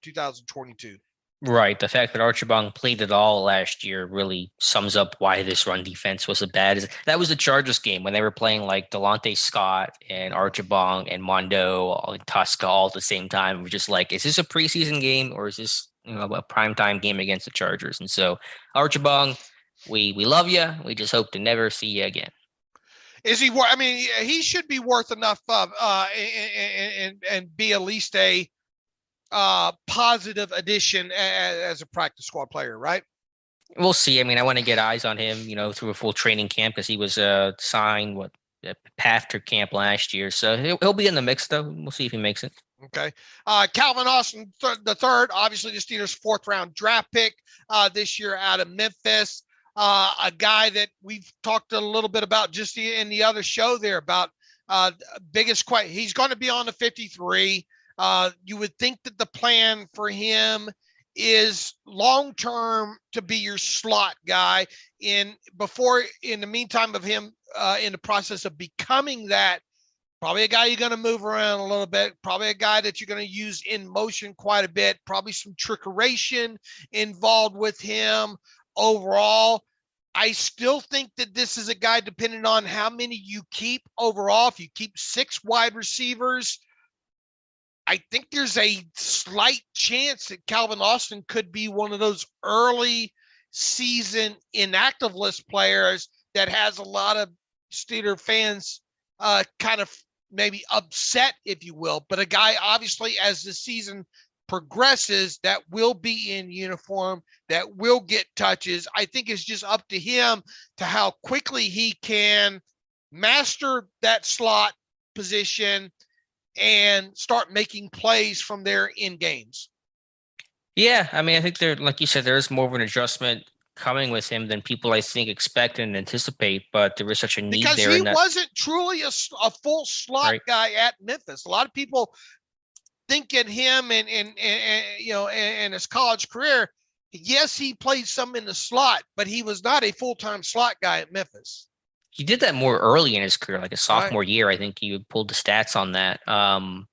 2022. Right. The fact that Archibong played it all last year really sums up why this run defense was so bad. That was the Chargers game when they were playing like Delonte Scott and Archibong and Mondo and Tuska all at the same time. We're just like, is this a preseason game or is this a primetime game against the Chargers? And so Archibong, We love you. We just hope to never see you again. Is he? I mean, he should be worth enough and be at least a positive addition as a practice squad player, right? We'll see. I mean, I want to get eyes on him, through a full training camp because he was signed after camp last year. So he'll be in the mix, though. We'll see if he makes it. Okay. Calvin Austin the third, obviously the Steelers' 4th round draft pick this year out of Memphis. A guy that we've talked a little bit about just in the other show there about biggest question. He's going to be on the 53. You would think that the plan for him is long-term to be your slot guy in the meantime of him in the process of becoming that. Probably a guy you're going to move around a little bit. Probably a guy that you're going to use in motion quite a bit. Probably some trickeration involved with him. Overall, I still think that this is a guy, depending on how many you keep overall. If you keep 6 wide receivers, I think there's a slight chance that Calvin Austin could be one of those early season inactive list players that has a lot of Steeler fans kind of maybe upset, if you will. But a guy, obviously, as the season progresses, that will be in uniform, that will get touches. I think it's just up to him to how quickly he can master that slot position and start making plays from there in games. Yeah, I mean, I think like you said, there is more of an adjustment coming with him than people, I think, expect and anticipate, but there is such a need because there. Because he wasn't truly a full slot guy at Memphis. A lot of people think at him and his college career, yes, he played some in the slot, but he was not a full-time slot guy at Memphis. He did that more early in his career, like a sophomore year. I think he pulled the stats on that.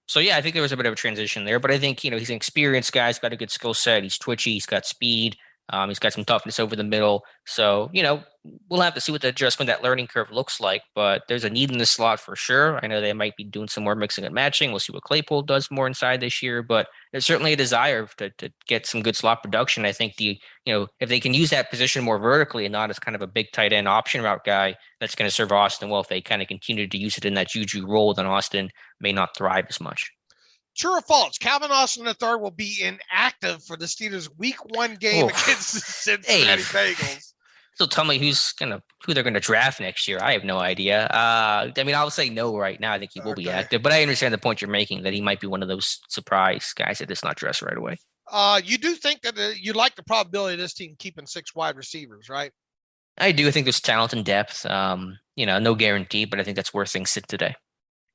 So yeah, I think there was a bit of a transition there, but I think, he's an experienced guy. He's got a good skill set. He's twitchy. He's got speed. He's got some toughness over the middle. So, we'll have to see what the adjustment, that learning curve looks like, but there's a need in the slot for sure. I know they might be doing some more mixing and matching. We'll see what Claypool does more inside this year, but there's certainly a desire to get some good slot production. I think if they can use that position more vertically and not as kind of a big tight end option route guy, that's going to serve Austin well. If they kind of continue to use it in that JuJu role, then Austin may not thrive as much. True or false? Calvin Austin III will be inactive for the Steelers' Week 1 game against the Cincinnati Bengals. So tell me who they're gonna draft next year. I have no idea. I mean, I'll say no right now. I think he will be active, but I understand the point you're making that he might be one of those surprise guys that does not dress right away. You do think that you like the probability of this team keeping 6 wide receivers, right? I do. I think there's talent and depth. No guarantee, but I think that's where things sit today.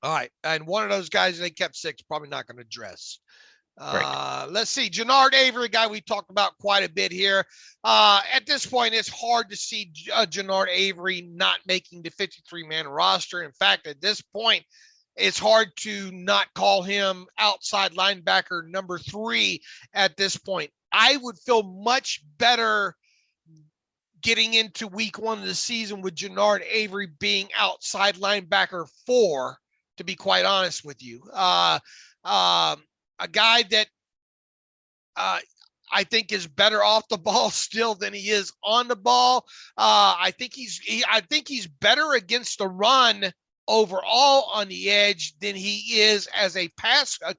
All right. And one of those guys they kept 6, probably not going to dress. Right. Let's see. Gennard Avery, guy we talked about quite a bit here. At this point, it's hard to see Gennard Avery not making the 53-man roster. In fact, at this point, it's hard to not call him outside linebacker number 3 at this point. I would feel much better getting into Week 1 of the season with Gennard Avery being outside linebacker 4, to be quite honest with you. A guy that I think is better off the ball still than he is on the ball. I think he's better against the run overall on the edge than he is as a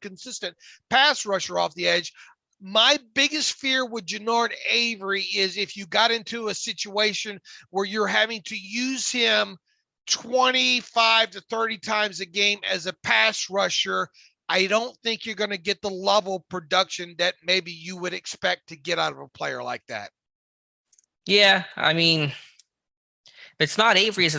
consistent pass rusher off the edge. My biggest fear with Gennard Avery is if you got into a situation where you're having to use him 25 to 30 times a game as a pass rusher, I don't think you're going to get the level of production that maybe you would expect to get out of a player like that. Yeah, I mean, it's not Avery,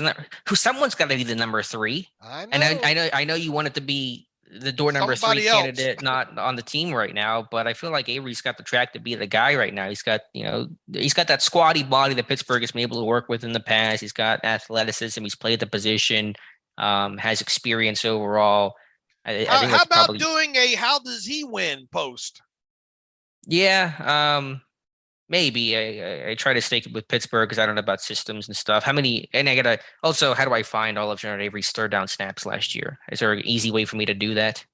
someone's got to be the number 3. I know. And I know you want it to be the door number Somebody 3 else. Candidate, not on the team right now, but I feel like Avery's got the track to be the guy right now. He's got that squatty body that Pittsburgh has been able to work with in the past. He's got athleticism. He's played the position, has experience overall. I think how about doing a how does he win post? Yeah, maybe. I try to stake it with Pittsburgh because I don't know about systems and stuff. How do I find all of Gennard Avery's third down snaps last year? Is there an easy way for me to do that?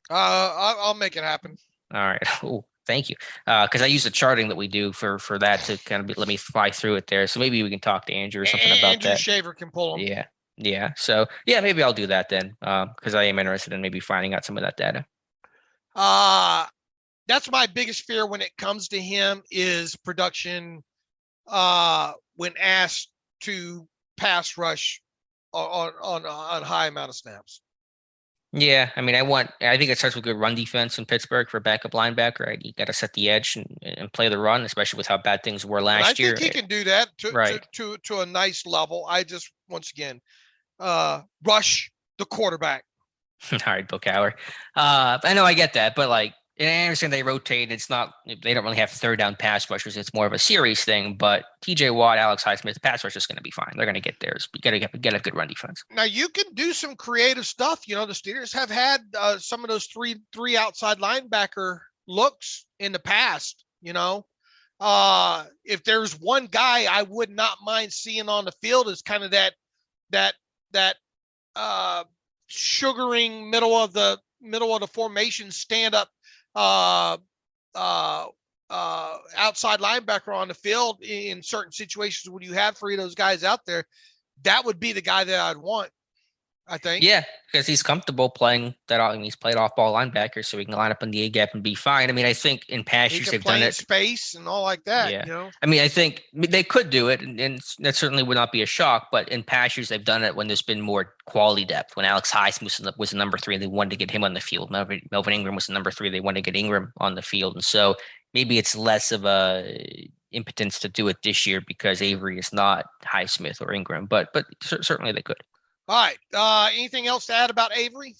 I'll make it happen. All right. Oh, Thank you. Because I use the charting that we do for that to kind of let me fly through it there. So maybe we can talk to Andrew or something about Andrew that. Shaver can pull them. Yeah. Yeah. So yeah, maybe I'll do that then. Because I am interested in maybe finding out some of that data. That's my biggest fear when it comes to him is production. When asked to pass rush on high amount of snaps. Yeah, I mean, I think it starts with good run defense in Pittsburgh for backup linebacker. Right? You got to set the edge and play the run, especially with how bad things were last year. I think he can do that right. to a nice level. I just, once again, rush the quarterback. All right, Bill Cowher. I know I get that, but like, and I understand they rotate. It's not, they don't really have third down pass rushers. It's more of a series thing. But TJ Watt, Alex Highsmith, the pass rush is going to be fine. They're going to get theirs. You got to get a good run defense. Now you can do some creative stuff. You know, the Steelers have had some of those three outside linebacker looks in the past. You know, if there's one guy I would not mind seeing on the field is kind of that sugaring middle of the formation stand up outside linebacker on the field in certain situations when you have three of those guys out there. That would be the guy that I'd want, I think. Yeah, because he's comfortable playing that. I mean, he's played off-ball linebacker, so he can line up in the A gap and be fine. I mean, I think in past years they've done it in space and all like that. Yeah, you know? I mean, I think they could do it, and that certainly would not be a shock. But in past years, they've done it when there's been more quality depth. When Alex Highsmith was the number 3, they wanted to get him on the field. Melvin Ingram was the number 3, they wanted to get Ingram on the field, and so maybe it's less of a impotence to do it this year because Avery is not Highsmith or Ingram, but certainly they could. All right. Anything else to add about Avery?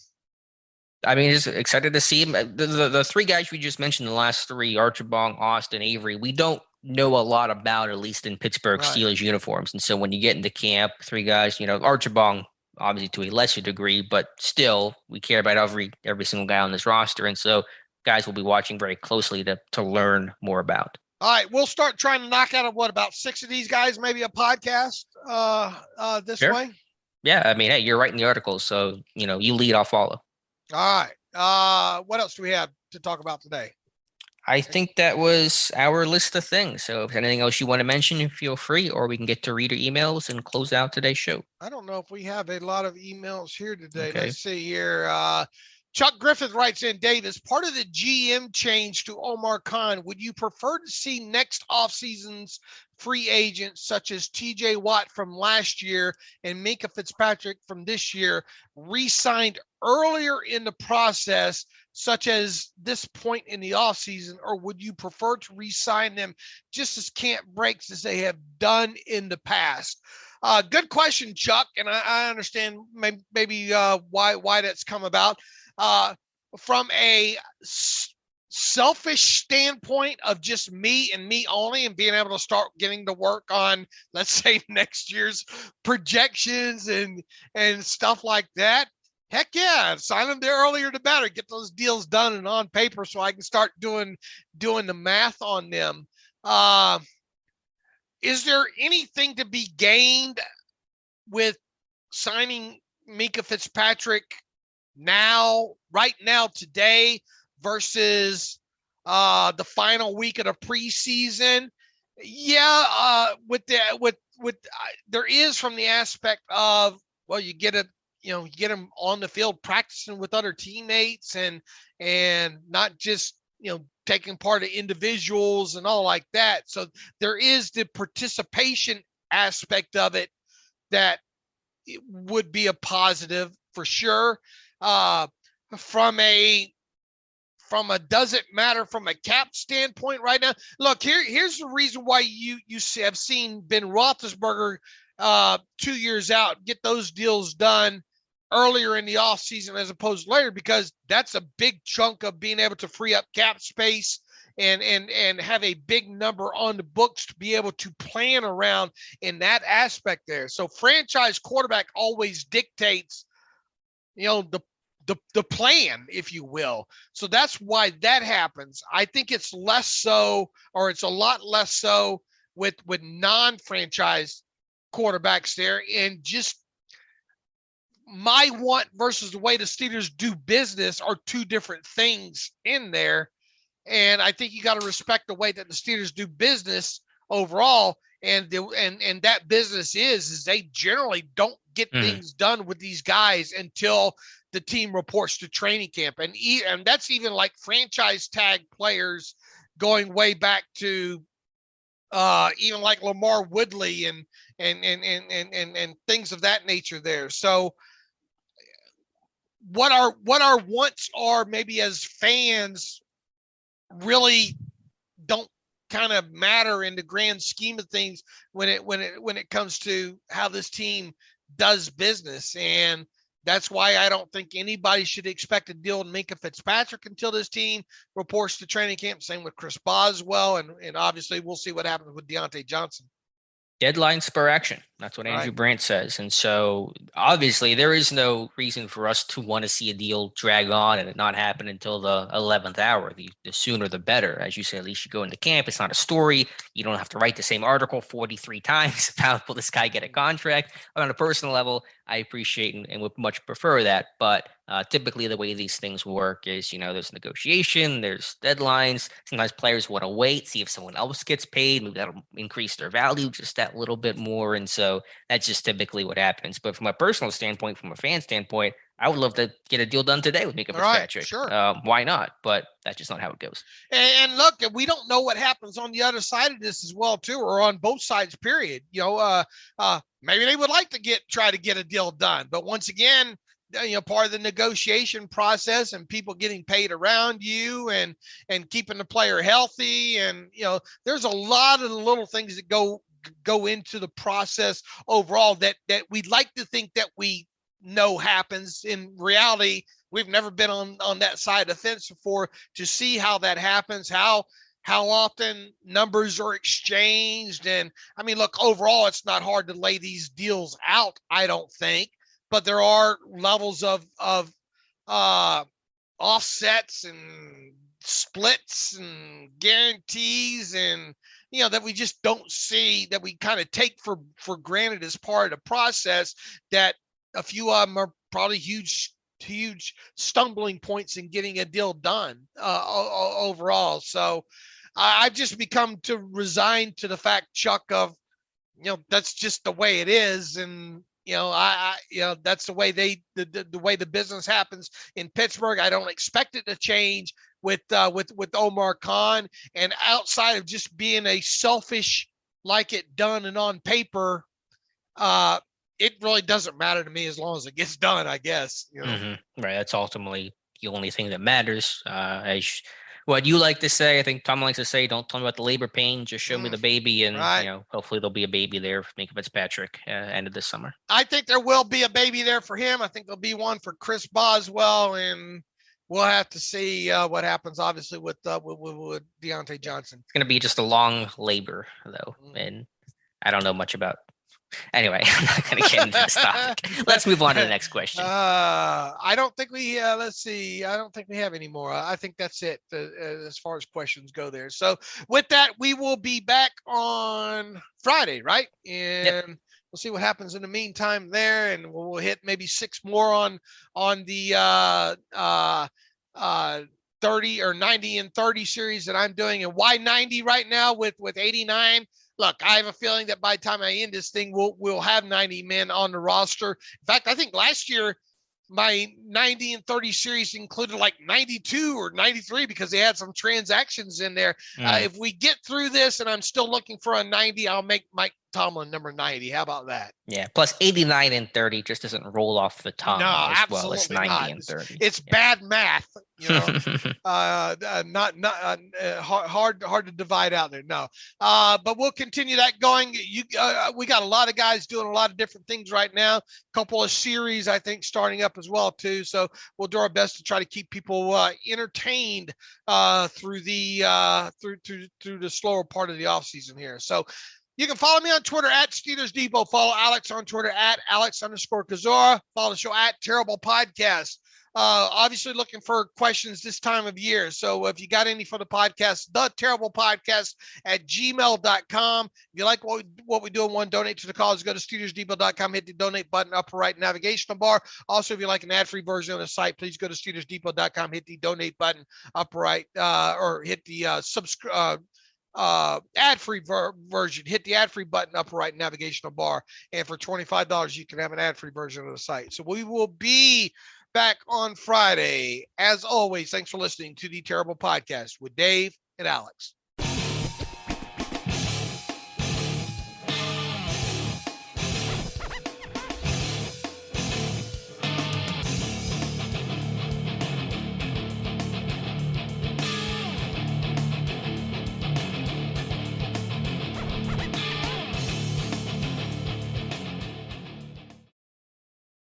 I mean, just excited to see him. The 3 guys we just mentioned, the last 3, Archibong, Austin, Avery, we don't know a lot about, at least in Pittsburgh Steelers uniforms. And so when you get into camp, 3 guys, you know, Archibong, obviously to a lesser degree, but still we care about every single guy on this roster. And so guys will be watching very closely to learn more about. All right. We'll start trying to knock out about 6 of these guys, maybe a podcast this way. Yeah, I mean, hey, you're writing the articles, so, you know, you lead, I'll follow. All right. What else do we have to talk about today? I think that was our list of things. So if anything else you want to mention, feel free, or we can get to reader emails and close out today's show. I don't know if we have a lot of emails here today. Okay. Let's see here. Chuck Griffith writes in, Dave, as part of the GM change to Omar Khan, would you prefer to see next offseason's free agents such as TJ Watt from last year and Minkah Fitzpatrick from this year re-signed earlier in the process, such as this point in the offseason, or would you prefer to re-sign them just as camp breaks as they have done in the past? Good question, Chuck, and I understand maybe why that's come about. From a selfish standpoint of just me and me only and being able to start getting to work on, let's say, next year's projections and stuff like that, heck yeah, sign them there earlier the better. Get those deals done and on paper so I can start doing the math on them. Is there anything to be gained with signing Minkah Fitzpatrick right now, today, versus the final week of the preseason? Yeah, there is, from the aspect of, well, you get him on the field practicing with other teammates and not just, taking part of individuals and all like that. So there is the participation aspect of it that it would be a positive for sure. From a does it matter from a cap standpoint right now? Look, here's the reason why you have seen Ben Roethlisberger 2 years out get those deals done earlier in the offseason as opposed to later, because that's a big chunk of being able to free up cap space and have a big number on the books to be able to plan around in that aspect there. So franchise quarterback always dictates, the plan, if you will. So that's why that happens. I think it's less so, or it's a lot less so with non-franchise quarterbacks there, and just my want versus the way the Steelers do business are 2 different things in there. And I think you got to respect the way that the Steelers do business overall. And that business is they generally don't get things done with these guys until the team reports to training camp. And that's even like franchise tag players going way back to even like Lamar Woodley and things of that nature there. So what our wants are maybe as fans really don't kind of matter in the grand scheme of things when it comes to how this team does business. And that's why I don't think anybody should expect a deal with Minkah Fitzpatrick until this team reports to training camp. Same with Chris Boswell. And obviously we'll see what happens with Deontay Johnson. Deadline spur action. That's what Andrew Brandt says. And so obviously there is no reason for us to want to see a deal drag on and it not happen until the 11th hour. The sooner the better. As you say, at least you go into camp. It's not a story. You don't have to write the same article 43 times about will this guy get a contract. On a personal level, I appreciate and would much prefer that. But typically the way these things work is, there's negotiation, there's deadlines. Sometimes players want to wait, see if someone else gets paid. Maybe that'll increase their value just that little bit more. And so that's just typically what happens. But from a personal standpoint, from a fan standpoint, I would love to get a deal done today with Minkah Fitzpatrick. Sure. Why not? But that's just not how it goes. And look, we don't know what happens on the other side of this as well, too, or on both sides, period. Maybe they would like to try to get a deal done. But once again, part of the negotiation process and people getting paid around you and keeping the player healthy. And, there's a lot of the little things that go into the process overall that we'd like to think that we know happens. In reality, we've never been on that side of the fence before to see how that happens, how often numbers are exchanged. And I mean, look, overall, it's not hard to lay these deals out, I don't think, but there are levels of offsets and splits and guarantees and, that we just don't see, that we kind of take for granted as part of the process, that a few of them are probably huge stumbling points in getting a deal done overall. So I've just become to resign to the fact, Chuck, of, that's just the way it is. And, that's the way the way the business happens in Pittsburgh. I don't expect it to change with Omar Khan. And outside of just being a selfish, like it done and on paper, it really doesn't matter to me as long as it gets done, I guess. Right. That's ultimately the only thing that matters. What you like to say, I think Tom likes to say, don't tell me about the labor pain, just show me the baby. And, hopefully there'll be a baby there for Minkah Fitzpatrick end of this summer. I think there will be a baby there for him. I think there'll be one for Chris Boswell, and we'll have to see what happens, obviously, with Deante Johnson. It's going to be just a long labor, though. And I don't know much about. Anyway, I'm not going to get into this topic. Let's move on to the next question. I don't think we, let's see. I don't think we have any more. I think that's it as far as questions go there. So with that, we will be back on Friday, right? And we'll see what happens in the meantime there. And we'll hit maybe 6 more on the 30 or 90 and 30 series that I'm doing. And why 90 right now with 89? Look, I have a feeling that by the time I end this thing, we'll have 90 men on the roster. In fact, I think last year my 90 and 30 series included like 92 or 93 because they had some transactions in there. If we get through this and I'm still looking for a 90, I'll make Mike Tomlin number 90. How about that? Yeah. Plus 89 and 30 just doesn't roll off the tongue as well as 90 not. and 30. It's bad math, hard to divide out there. No, but we'll continue that going. We got a lot of guys doing a lot of different things right now. A couple of series, I think, starting up as well too. So we'll do our best to try to keep people entertained through the through the slower part of the off season here. So. You can follow me on Twitter at Steelers Depot. Follow Alex on Twitter at Alex_Kozora. Follow the show at Terrible Podcast. Obviously looking for questions this time of year. So if you got any for the podcast, theterriblepodcast@gmail.com. If you like what we do and want to donate to the cause, go to SteelersDepot.com, hit the donate button, upper right navigational bar. Also, if you like an ad-free version of the site, please go to SteelersDepot.com, hit the donate button, upper right, or hit the ad-free version, hit the ad-free button, upper right navigational bar. And for $25, you can have an ad-free version of the site. So we will be back on Friday. As always, thanks for listening to the Terrible Podcast with Dave and Alex.